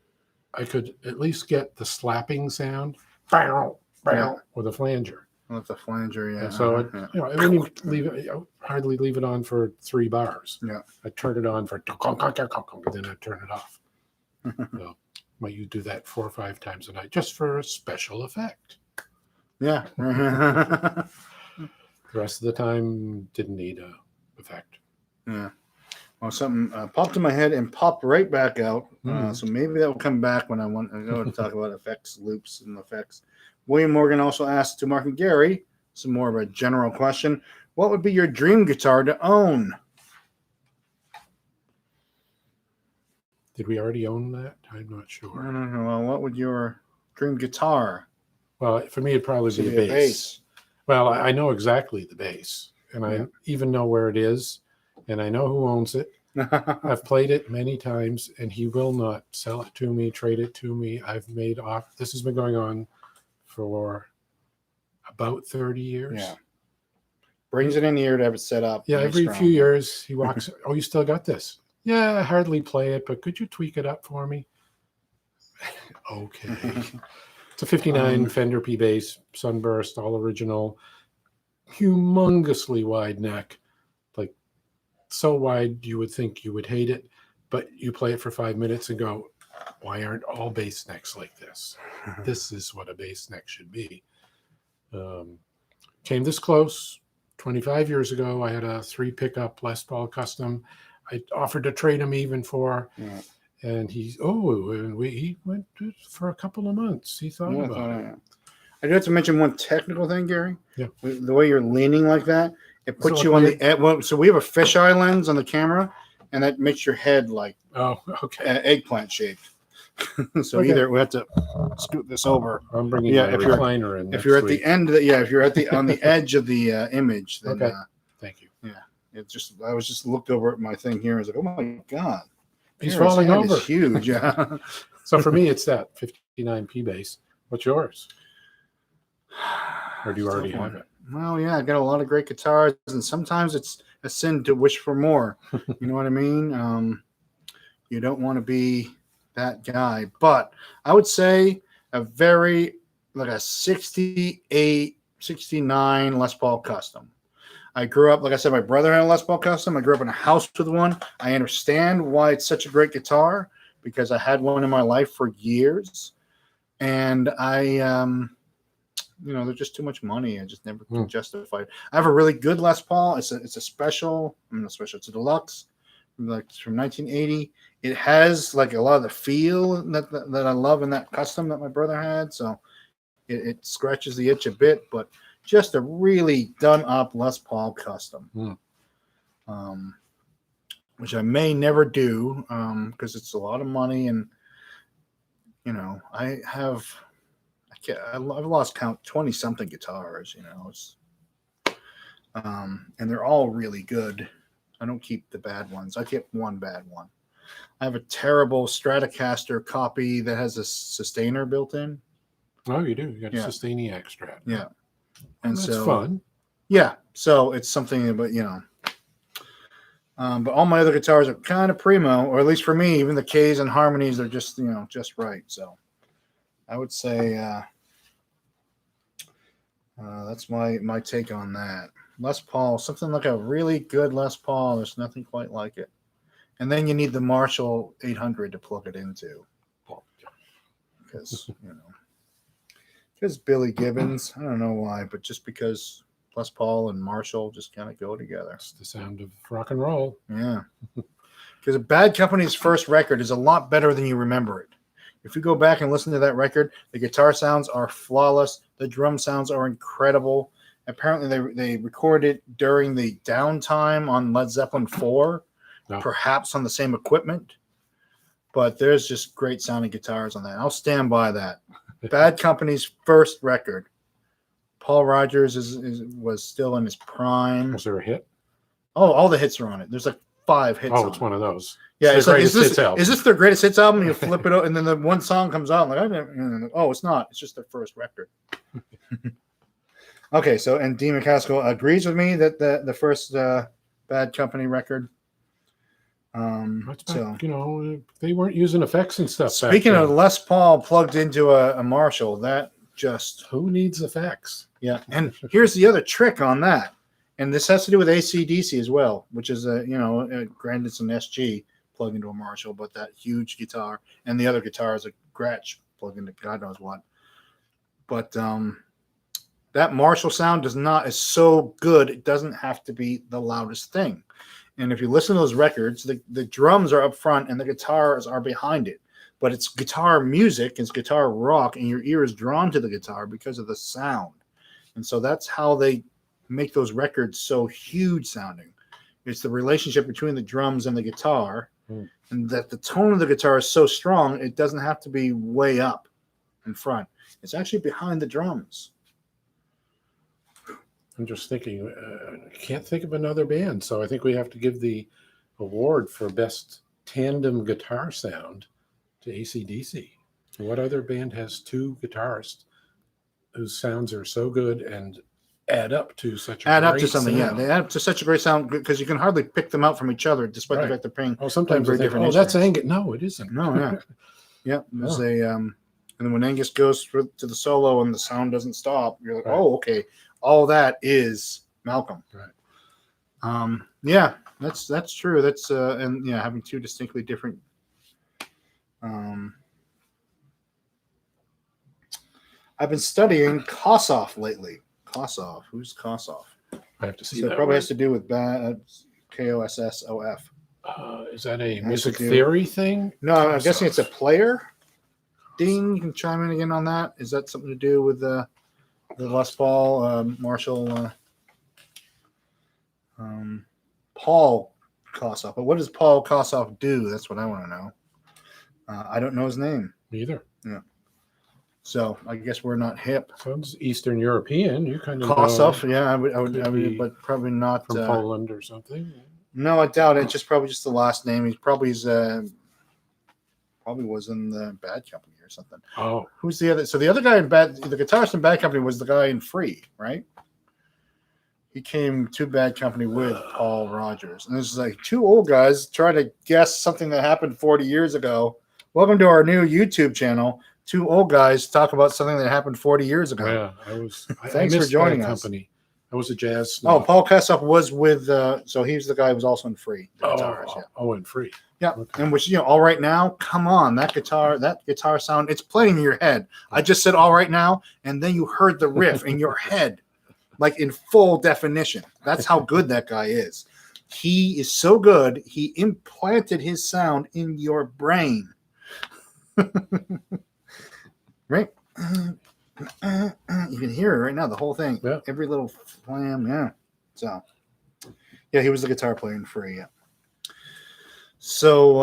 I could at least get the slapping sound with a flanger. With the flanger, yeah. And so I wouldn't leave it. I hardly leave it on for 3 bars. Yeah. I turn it on for then I turn it off. So might you do that 4 or 5 times a night just for a special effect. Yeah. The rest of the time didn't need a effect. Yeah. Well, something popped in my head and popped right back out. So maybe that will come back when I want to go to talk about effects, loops, and effects. William Morgan also asked to Mark and Gary some more of a general question. What would be your dream guitar to own? Did we already own that? I'm not sure. I don't know. Well, what would your dream guitar? Well, for me, it'd probably be a bass. Well, I know exactly the bass, and I even know where it is, and I know who owns it. I've played it many times, and he will not sell it to me, trade it to me. I've made off. This has been going on for about 30 years. Yeah. Brings it in here to have it set up. Yeah, every few years he walks, oh, you still got this? Yeah, I hardly play it, but could you tweak it up for me? Okay. It's a 59 Fender P bass, Sunburst, all original, humongously wide neck, like so wide you would think you would hate it, but you play it for 5 minutes and go, why aren't all bass necks like this? This is what a bass neck should be. Came this close 25 years ago. I had a 3 pickup Les Paul custom. I offered to trade him even for, and he went for a couple of months. He thought about it. I do have to mention one technical thing, Gary. Yeah. The way you're leaning like that, it puts you on the edge. Well, so we have a fisheye lens on the camera, and that makes your head like eggplant shaped. So either we have to scoot this over. I'm bringing my recliner in. If you're at the end, if you're at the on the edge of the image, then thank you. Yeah, I was just looked over at my thing here and was like, oh my god, he's falling over. It's huge. Yeah. So for me, it's that 59 P bass. What's yours? Or do you already have it? Well, yeah, I got a lot of great guitars, and sometimes it's a sin to wish for more. You know what I mean? You don't want to be that guy, but I would say a 68, 69 Les Paul custom. I grew up, like I said, my brother had a Les Paul custom. I grew up in a house with one. I understand why it's such a great guitar because I had one in my life for years, and there's just too much money. I just never can justify it. I have a really good Les Paul. It's a special. It's a deluxe, from 1980. It has like a lot of the feel that I love in that custom that my brother had. So it scratches the itch a bit, but just a really done up Les Paul custom, which I may never do because it's a lot of money, and I've lost count, 20 something guitars. And they're all really good. I don't keep the bad ones. I keep one bad one. I have a terrible Stratocaster copy that has a sustainer built in. Oh, you do? You got a Sustainiac Strat. Yeah. And that's fun. Yeah. So it's something, but But all my other guitars are kind of primo, or at least for me, even the Ks and harmonies are just, just right. So I would say that's my take on that. Les Paul, something like a really good Les Paul. There's nothing quite like it. And then you need the Marshall 800 to plug it into. Because, because Billy Gibbons, I don't know why, but just because Les Paul and Marshall just kind of go together. It's the sound of rock and roll. Yeah. Because Bad Company's first record is a lot better than you remember it. If you go back and listen to that record, the guitar sounds are flawless. The drum sounds are incredible. Apparently, they recorded during the downtime on Led Zeppelin 4, perhaps on the same equipment. But there's just great sounding guitars on that. I'll stand by that. Bad Company's first record. Paul Rodgers was still in his prime. Was there a hit? Oh, all the hits are on it. There's like 5 hits. Oh, it's one of those. Yeah, it's like, is this their greatest hits album? You flip it out, and then the one song comes out. I'm like, oh, it's not. It's just their first record. Okay, so and Dean McCaskill agrees with me that the first Bad Company record. They weren't using effects and stuff. Speaking of Les Paul plugged into a Marshall, that just who needs effects? Yeah, and here's the other trick on that, and this has to do with AC/DC as well, which is granted it's an SG plugged into a Marshall, but that huge guitar and the other guitar is a Gretsch plugged into God knows what. But that Marshall sound is so good, it doesn't have to be the loudest thing. And if you listen to those records, the drums are up front and the guitars are behind it. But it's guitar music, it's guitar rock, and your ear is drawn to the guitar because of the sound. And so that's how they make those records so huge sounding. It's the relationship between the drums and the guitar, and that the tone of the guitar is so strong, it doesn't have to be way up in front. It's actually behind the drums. I'm just thinking, I can't think of another band, so I think we have to give the award for best tandem guitar sound to AC/DC. What other band has 2 guitarists whose sounds are so good and add up to such a great up to something? sound? Yeah, they add up to such a great sound because you can hardly pick them out from each other, despite the fact they're playing. Oh, sometimes they think, that's Angus. No, it isn't. No, yeah, yeah. There's and then when Angus goes to the solo and the sound doesn't stop, you're like, oh, okay. All that is Malcolm. Right. Yeah, that's true. That's and yeah, having 2 distinctly different. I've been studying Kossoff lately. Kossoff, who's Kossoff? I have to see. So that it probably one. has to do with Kossoff. Is that a music theory thing? No, I'm guessing it's a player. Dean, you can chime in again on that. Is that something to do with the Les Paul, Marshall, Paul Kossoff? But what does Paul Kossoff do? That's what I want to know. I don't know his name. Me either. Yeah. So I guess we're not hip. Sounds Eastern European. You kind of Kossoff, yeah, I would, but probably not from Poland or something. No, I doubt it. Probably just the last name. He's probably was in the Bad Company or something. Oh, who's the other? So the other guy in the guitarist in Bad Company was the guy in Free, right? He came to Bad Company with Paul Rodgers, and this is like 2 old guys trying to guess something that happened 40 years ago. Welcome to our new YouTube channel. 2 old guys talk about something that happened 40 years ago. Yeah, Thanks for joining us. I was a jazz. Oh, Paul Kossoff was with. So he's the guy who was also in Free. In Free. Yeah, okay. And which All Right Now. Come on, that guitar sound. It's playing in your head. I just said All Right Now, and then you heard the riff in your head, like in full definition. That's how good that guy is. He is so good. He implanted his sound in your brain. Right. You can hear it right now, the whole thing. Yeah. Every little flam, yeah. So, yeah, he was the guitar player in Free, yeah. So,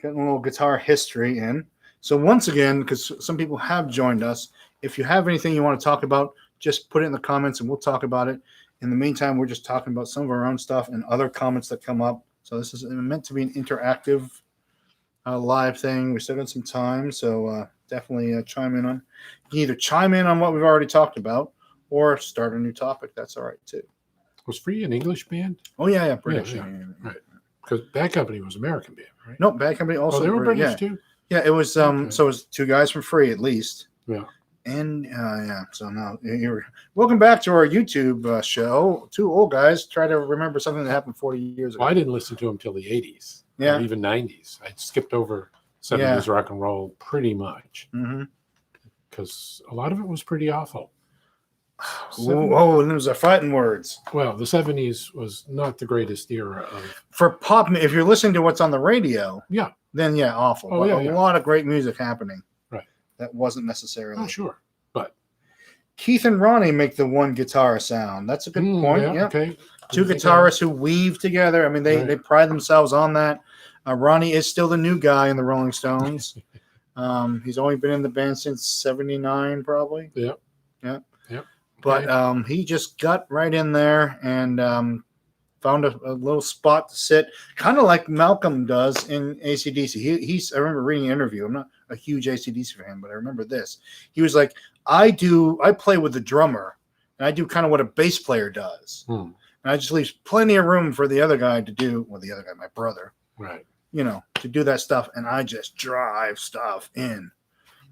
getting a little guitar history in. So, once again, because some people have joined us, if you have anything you want to talk about, just put it in the comments and we'll talk about it. In the meantime, we're just talking about some of our own stuff and other comments that come up. So, this is meant to be an interactive live thing. We still got some time, so definitely chime in on. You can either chime in on what we've already talked about or start a new topic. That's all right too. Was Free an English band? Oh yeah, British. Yeah. Right. Because Bad Company was American band, right? No, Bad Company also. Oh, they were British too. Yeah, it was. Okay. So it was two guys from Free at least. Yeah. And yeah, so now you're welcome back to our YouTube show. Two old guys try to remember something that happened 40 years ago. Well, I didn't listen to them till the 80s, or even 90s. I skipped over 70s rock and roll pretty much because a lot of it was pretty awful. Oh, and those are fighting words. Well, the 70s was not the greatest era of for pop. If you're listening to what's on the radio, yeah, then awful. Oh, a lot of great music happening. Right. That wasn't necessarily. Oh, sure. But Keith and Ronnie make the one guitar sound. That's a good point. Yeah. Okay. Two guitarists who weave together. I mean, they pride themselves on that. Ronnie is still the new guy in the Rolling Stones. He's only been in the band since '79, probably. Yeah. But he just got right in there and found a little spot to sit, kind of like Malcolm does in AC/DC. I remember reading an interview. I'm not a huge AC/DC fan, but I remember this. He was like, I play with the drummer, and I do kind of what a bass player does. And I just leave plenty of room for the other guy to do, well, the other guy, my brother, right? To do that stuff, and I just drive stuff in.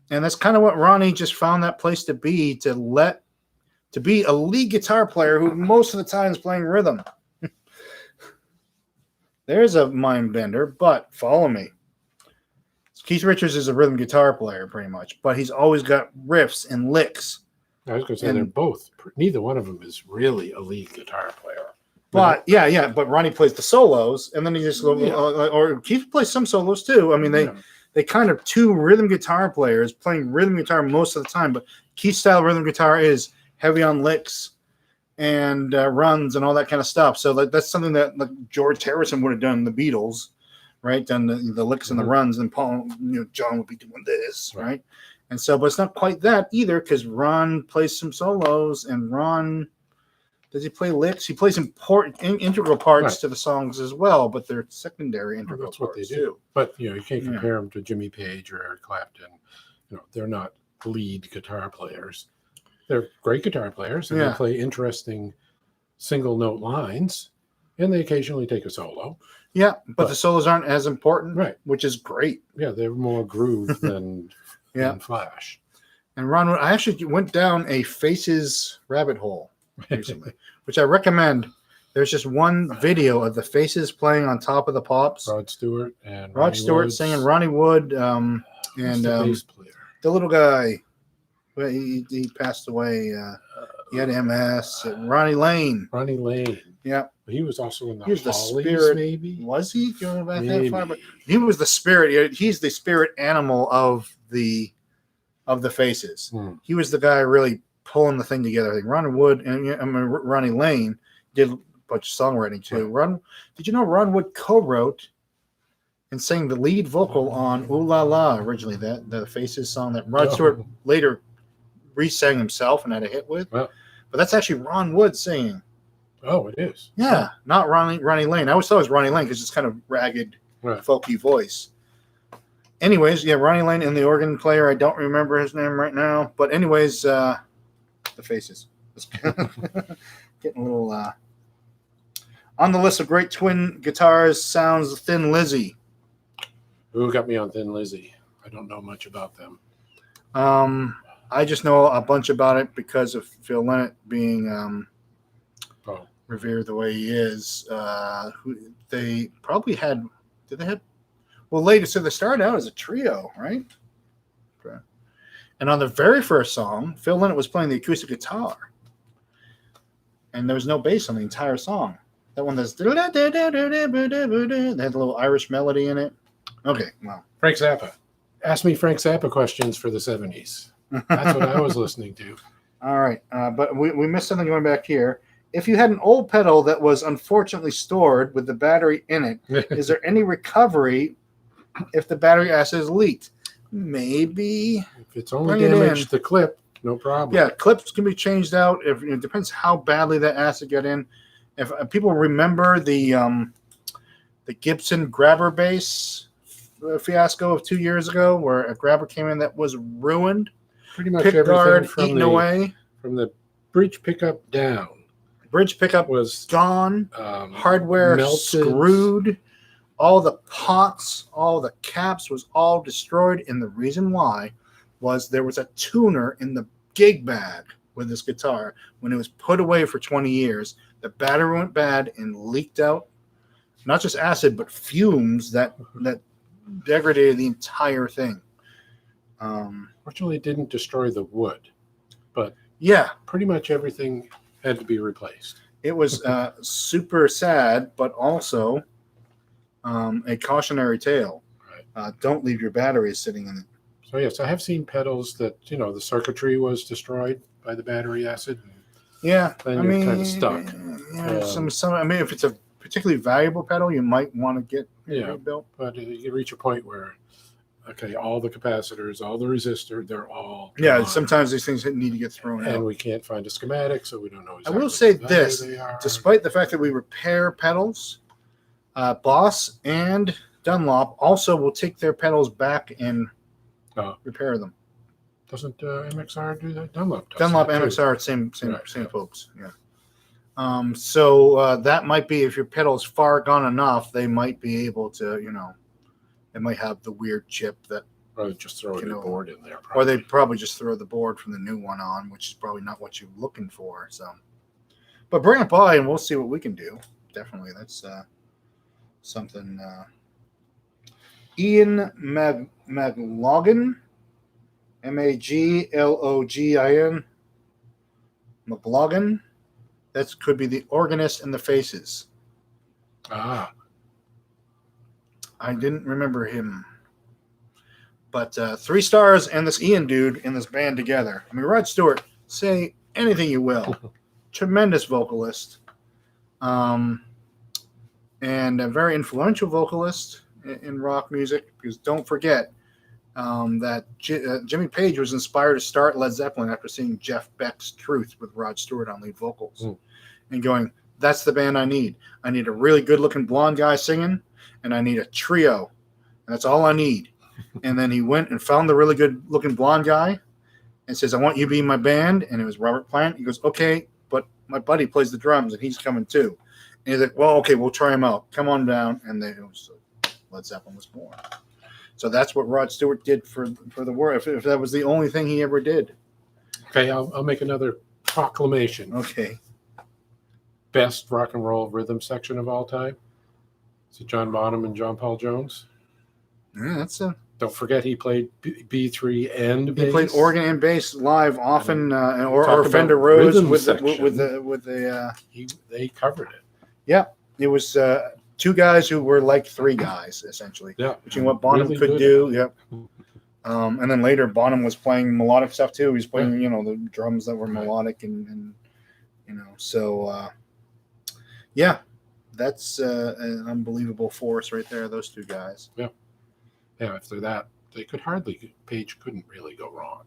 And that's kind of what Ronnie just found that place to be, to be a lead guitar player who most of the time is playing rhythm. There's a mind bender, but follow me. Keith Richards is a rhythm guitar player pretty much, but he's always got riffs and licks. I was going to say they're both. Neither one of them is really a lead guitar player. But but Ronnie plays the solos, and then he just or Keith plays some solos too. I mean, they kind of two rhythm guitar players playing rhythm guitar most of the time, but Keith style rhythm guitar is heavy on licks and runs and all that kind of stuff. So that's something that like George Harrison would have done in the Beatles, right? Done the licks and the runs, and Paul, John would be doing this, right? And so, but it's not quite that either, because Ron plays some solos, and Ron, does he play licks? He plays integral parts to the songs as well, but they're secondary integral that's parts what they do. too. But you can't compare them to Jimmy Page or Eric Clapton. They're not lead guitar players. They're great guitar players, and they play interesting single note lines, and they occasionally take a solo. Yeah, but the solos aren't as important, right? Which is great. Yeah, they're more groove than flash. And Ron, I actually went down a Faces rabbit hole recently, which I recommend. There's just one video of the Faces playing on Top of the Pops. Rod Stewart singing, Ronnie Wood, and the bass player, the little guy. He passed away. He had MS. Ronnie Lane. Yeah. He was also in the He was the Hollies, spirit. maybe? Was he going back that far? But he was the spirit. He's the spirit animal of the Faces. He was the guy really pulling the thing together. I think Ron Wood and Ronnie Lane did a bunch of songwriting too. Did you know Ron Wood co-wrote and sang the lead vocal on Ooh La La originally, the Faces song that Rod Stewart later re-sang himself and had a hit with. But that's actually Ron Wood singing. Oh, it is. Yeah, not Ronnie Lane. I always thought it was Ronnie Lane because it's kind of ragged, folky voice. Anyways, Ronnie Lane and the organ player. I don't remember his name right now. But anyways, the Faces. Getting a little... on the list of great twin guitars sounds Thin Lizzy. Who got me on Thin Lizzy? I don't know much about them. I just know a bunch about it because of Phil Lynott being revered the way he is. They probably had. Did they have? Well, later, so they started out as a trio, right? Okay. And on the very first song, Phil Lynott was playing the acoustic guitar, and there was no bass on the entire song. That one that's they had a little Irish melody in it. Okay, well, Frank Zappa. Ask me Frank Zappa questions for the 70s. That's what I was listening to. All right, but we missed something going back here. If you had an old pedal that was unfortunately stored with the battery in it, is there any recovery if the battery acid is leaked? Maybe. If it's only damaged the clip, no problem. Yeah, clips can be changed out. It depends how badly that acid got in. If people remember the Gibson grabber bass fiasco of 2 years ago, where a grabber came in that was ruined, pretty much pick everything guard from eaten away from the breech pickup down. Bridge pickup was gone. Hardware melted. screwed. All the pots, all the caps was all destroyed. And the reason why was there was a tuner in the gig bag with this guitar. When it was put away for 20 years, the battery went bad and leaked out not just acid, but fumes that degraded the entire thing. Fortunately, it didn't destroy the wood, but yeah, pretty much everything had to be replaced. It was super sad, but also a cautionary tale. Right. Don't leave your batteries sitting in it. So yes, I have seen pedals that the circuitry was destroyed by the battery acid. Yeah, then you're kind of stuck. Yeah, some. I mean, if it's a particularly valuable pedal, you might want to get rebuilt. But you reach a point where, okay, all the capacitors, all the resistor, they're all gone. Sometimes these things need to get thrown out. And we can't find a schematic, so we don't know exactly I will say this, despite the fact that we repair pedals, Boss and Dunlop also will take their pedals back and repair them. Doesn't MXR do that? Dunlop does. Dunlop, MXR, same folks. Yeah. So that might be, if your pedal's far gone enough, they might be able to, they might have the weird chip that. Or they just throw a new board in there. Probably. Or they probably just throw the board from the new one on, which is probably not what you're looking for. So, but bring it by and we'll see what we can do. Definitely, that's something. Ian McLaughlin, MAGLOGIN, McLaughlin. That could be the organist in the Faces. Ah. I didn't remember him. But 3 stars and this Ian dude in this band together. I mean, Rod Stewart, say anything you will. Tremendous vocalist. And a very influential vocalist in rock music. Because don't forget that Jimmy Page was inspired to start Led Zeppelin after seeing Jeff Beck's Truth with Rod Stewart on lead vocals. And going, that's the band I need. I need a really good-looking blonde guy singing, and I need a trio. And that's all I need. And then he went and found the really good-looking blonde guy and says, I want you to be in my band. And it was Robert Plant. He goes, okay, but my buddy plays the drums, and he's coming too. And he's like, well, okay, we'll try him out. Come on down. And then Led Zeppelin was born. So that's what Rod Stewart did for the world, if that was the only thing he ever did. Okay, I'll make another proclamation. Okay. Best rock and roll rhythm section of all time. Is it John Bonham and John Paul Jones? Yeah, that's a... Don't forget he played B3 and bass. He played organ and bass live often, or Fender Rose They covered it. Yeah, it was 2 guys who were like 3 guys essentially. Yeah, between what Bonham really could do. Yep. And then later Bonham was playing melodic stuff too. He was playing the drums that were melodic and so yeah, that's an unbelievable force right there. Those 2 guys. Yeah. Yeah, if they're that, Page couldn't really go wrong.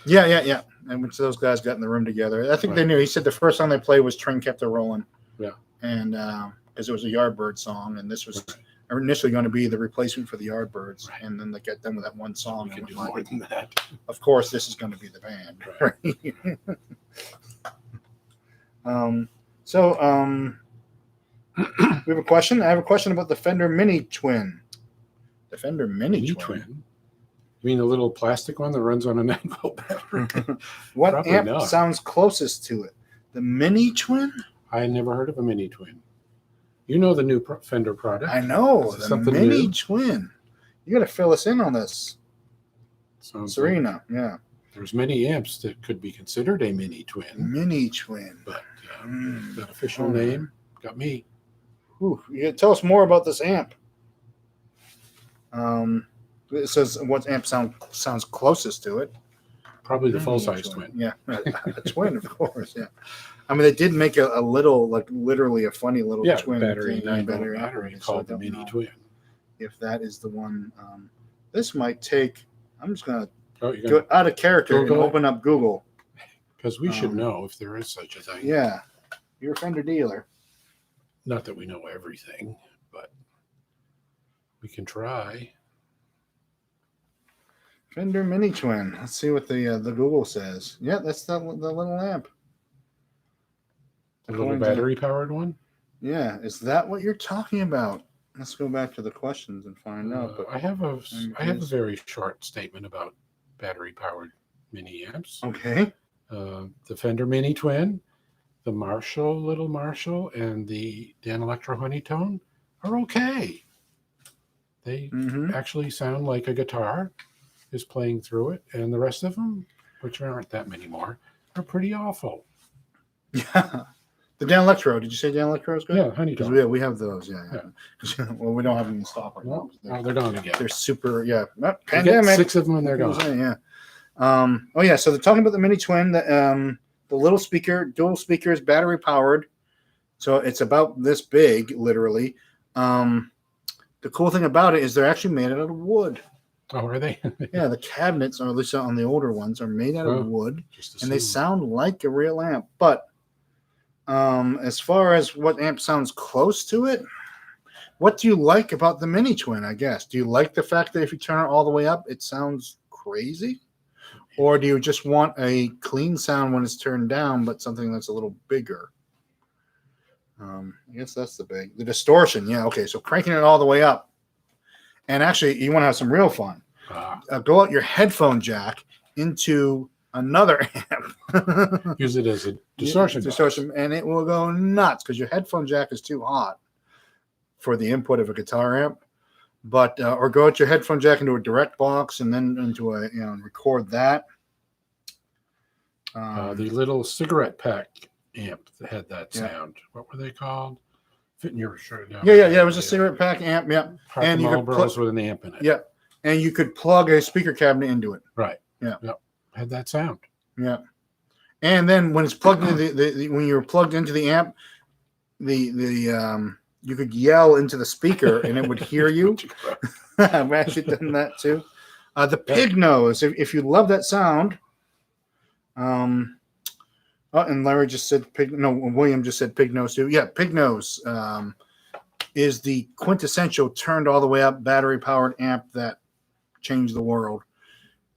Yeah. And once those guys got in the room together, I think they knew. He said the first song they played was Train Kept It Rolling. Yeah. And because it was a Yardbird song, and this was initially going to be the replacement for the Yardbirds. Right. And then they got done with that one song. We can do more than that. Of course, this is going to be the band. Right? We have a question. I have a question about the Fender Mini Twin. The Fender Mini Twin. You mean the little plastic one that runs on a 9-volt battery? What Probably amp not. Sounds closest to it? The Mini Twin? I never heard of a Mini Twin. You know the new Fender product. I know. The Mini Twin. You got to fill us in on this. Sounds Serena, yeah. There's many amps that could be considered a Mini Twin. Mini Twin. But that official name got me. Ooh, you gotta tell us more about this amp. It says what amp sounds closest to it. Probably the full-size twin. Yeah, a twin, of course. Yeah, I mean they did make a little, like literally a funny little twin battery, 9-volt battery called the Mini Twin. If that is the one, this might take. I'm just gonna go out of character and open up Google because we should know if there is such a thing. Yeah, you're a Fender dealer. Not that we know everything, but we can try. Fender Mini Twin. Let's see what the Google says. Yeah, that's the little amp. A little battery-powered one? Yeah. Is that what you're talking about? Let's go back to the questions and find out. But I have a very short statement about battery-powered mini amps. Okay. The Fender Mini Twin, the Little Marshall, and the Dan Electro Honeytone are okay. They actually sound like a guitar is playing through it, and the rest of them, which aren't that many more, are pretty awful. Yeah. The Dan Electro. Did you say Dan Electro is good? Yeah, Honeytome. We have those. Yeah. Well, we don't have them in stock right now. They're gone again. They're super. Yeah. Pandemic. 6 of them and they're gone. Yeah. Oh yeah. So they're talking about the Mini Twin. The little speaker, dual speakers, battery powered. So it's about this big, literally. The cool thing about it is they're actually made out of wood. Oh, are they? Yeah, the cabinets, or at least on the older ones, are made out of wood, and they sound like a real amp. But as far as what amp sounds close to it, what do you like about the Mini Twin, I guess? Do you like the fact that if you turn it all the way up, it sounds crazy? Or do you just want a clean sound when it's turned down, but something that's a little bigger? I guess that's the distortion. Yeah, okay, so cranking it all the way up. And actually, you want to have some real fun. Go out your headphone jack into another amp. Use it as a distortion. And it will go nuts because your headphone jack is too hot for the input of a guitar amp. But or go out your headphone jack into a direct box and then into a record that. The little cigarette pack amp that had that sound. What were they called? Fitting your shirt now. Yeah. It was a cigarette pack amp. Yeah, and you could plug with an amp in it. Yeah, and you could plug a speaker cabinet into it. Right. Yeah. Yep. Had that sound. Yeah, and then when it's plugged into when you're plugged into the amp, you could yell into the speaker and it would hear you. I've actually done that too. The pig nose. If you love that sound, and Larry just said pig. No, William just said pig nose too. Yeah, pig nose is the quintessential turned all the way up battery powered amp that changed the world.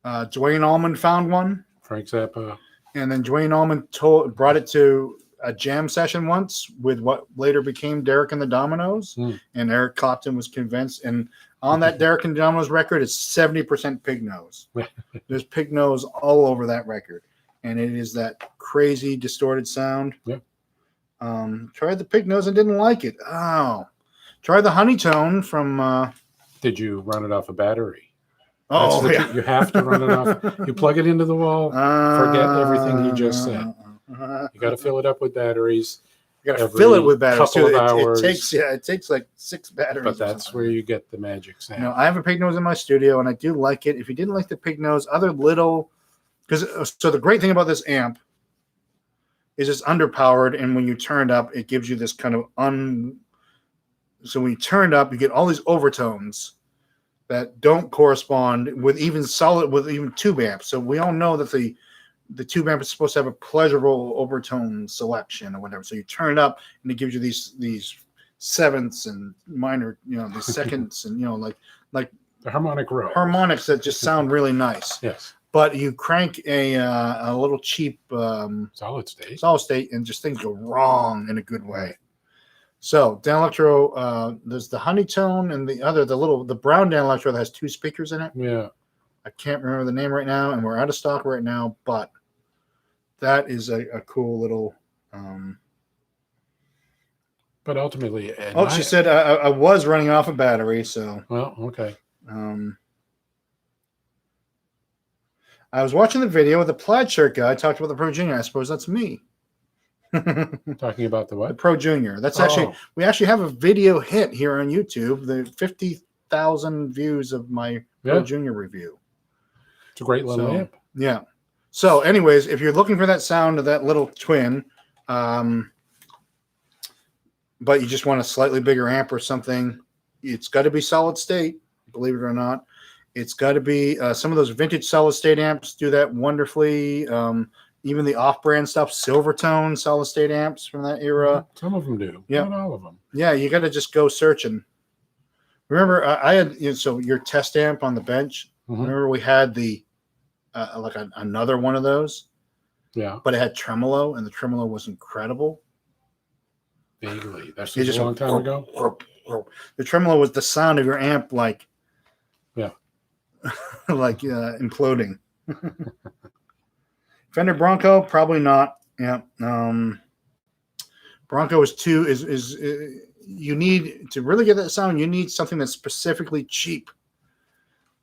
Dwayne Allman found one. Frank Zappa. And then Dwayne Allman brought it to a jam session once with what later became Derek and the Dominoes. And Eric Clapton was convinced. And on that Derek and the Dominoes record, it's 70% pig nose. There's pig nose all over that record. And it is that crazy distorted sound. Yeah. Tried the pig nose and didn't like it. Oh. Try the Honeytone from... Did you run it off a battery? Oh, yeah. You have to run it off. You plug it into the wall. Forget everything you just said. You got to fill it up with batteries. You got to fill it with batteries too. It takes like 6 batteries. But that's where you get the magic sound. I have a pig nose in my studio, and I do like it. If you didn't like the pig nose, other little... So the great thing about this amp is it's underpowered, and when you turn it up, it gives you this kind of So when you turn it up, you get all these overtones that don't correspond with even tube amps. So we all know that the tube amp is supposed to have a pleasurable overtone selection or whatever. So you turn it up, and it gives you these sevenths and minor, the seconds, and like the harmonic row harmonics that just sound really nice. Yes. But you crank a little cheap solid state, and just things go wrong in a good way. So Dan Electro, there's the Honeytone and the brown Dan Electro that has 2 speakers in it. Yeah, I can't remember the name right now, and we're out of stock right now. But that is a cool little. But ultimately, she said I was running off a battery, so. Well, okay. I was watching the video with the plaid shirt guy. Talked about the Pro Junior. I suppose that's me. Talking about the what? The Pro Junior. That's we actually have a video hit here on YouTube. The 50,000 views of my Pro Junior review. It's a great little amp. Yeah. So, anyways, if you're looking for that sound of that little twin, but you just want a slightly bigger amp or something, it's got to be solid state. Believe it or not. It's got to be some of those vintage solid state amps do that wonderfully. Even the off-brand stuff, Silvertone solid state amps from that era. Some of them do. Yeah. Not all of them. Yeah, you got to just go searching. Remember, I had so your test amp on the bench. Remember, we had the another one of those. Yeah. But it had tremolo, and the tremolo was incredible. Vaguely. That's You just a long time ago. The tremolo was the sound of your amp, like imploding. Fender Bronco, probably not. Yeah. Bronco is you need to really get that sound. You need something that's specifically cheap.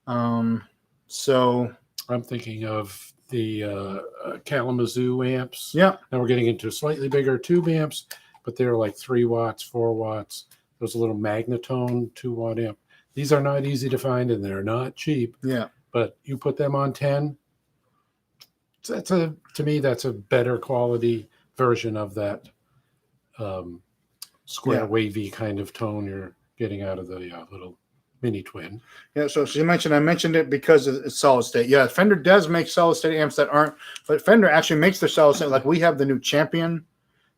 So I'm thinking of the Kalamazoo amps. Yeah. Now we're getting into slightly bigger tube amps, but they're like 3 watts, 4 watts. There's a little Magnatone 2-watt amp. These are not easy to find and they're not cheap. Yeah. But you put them on 10. To me, that's a better quality version of that square wavy kind of tone you're getting out of the little mini twin. Yeah, so I mentioned it because it's solid state. Yeah, Fender does make solid state amps that aren't, but Fender actually makes their solid state. Like we have the new Champion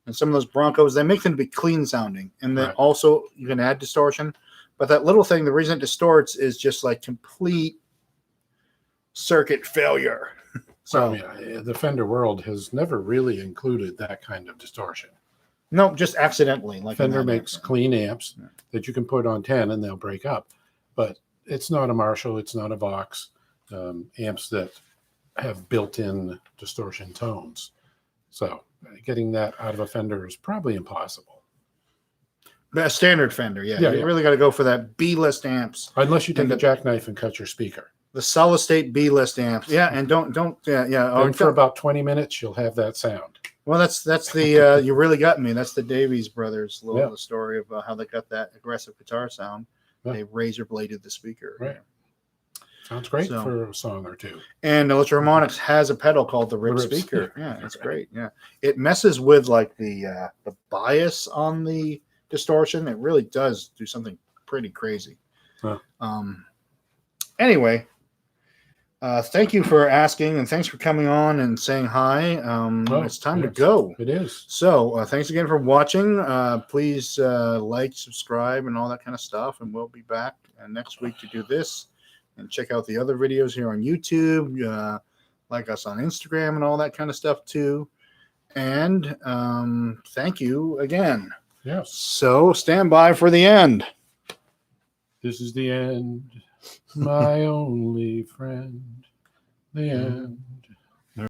and some of those Broncos, they make them to be clean sounding. And then also you can add distortion. But that little thing, the reason it distorts is just like complete circuit failure. So the Fender world has never really included that kind of distortion. No, just accidentally. Like Fender makes clean amps that you can put on 10 and they'll break up. But it's not a Marshall, it's not a Vox, amps that have built-in distortion tones. So getting that out of a Fender is probably impossible. A standard Fender, you really got to go for that B-list amps. Unless you take a jackknife and cut your speaker. The solid state B-list amps, and don't. And for about 20 minutes, you'll have that sound. Well, that's the you really got me. That's the Davies brothers, the story of how they got that aggressive guitar sound. Yeah. They razor bladed the speaker. Right. Sounds great for a song or two. And Electro-Harmonix has a pedal called the Rip speaker. Yeah, it's great. Yeah, it messes with like the bias on the distortion. It really does do something pretty crazy. Huh. Anyway. Thank you for asking, and thanks for coming on and saying hi. It's time to go. It is. So thanks again for watching. Please like, subscribe, and all that kind of stuff. And we'll be back next week to do this. And check out the other videos here on YouTube. Like us on Instagram and all that kind of stuff too. And thank you again. Yes. So stand by for the end. This is the end. My only friend, the end.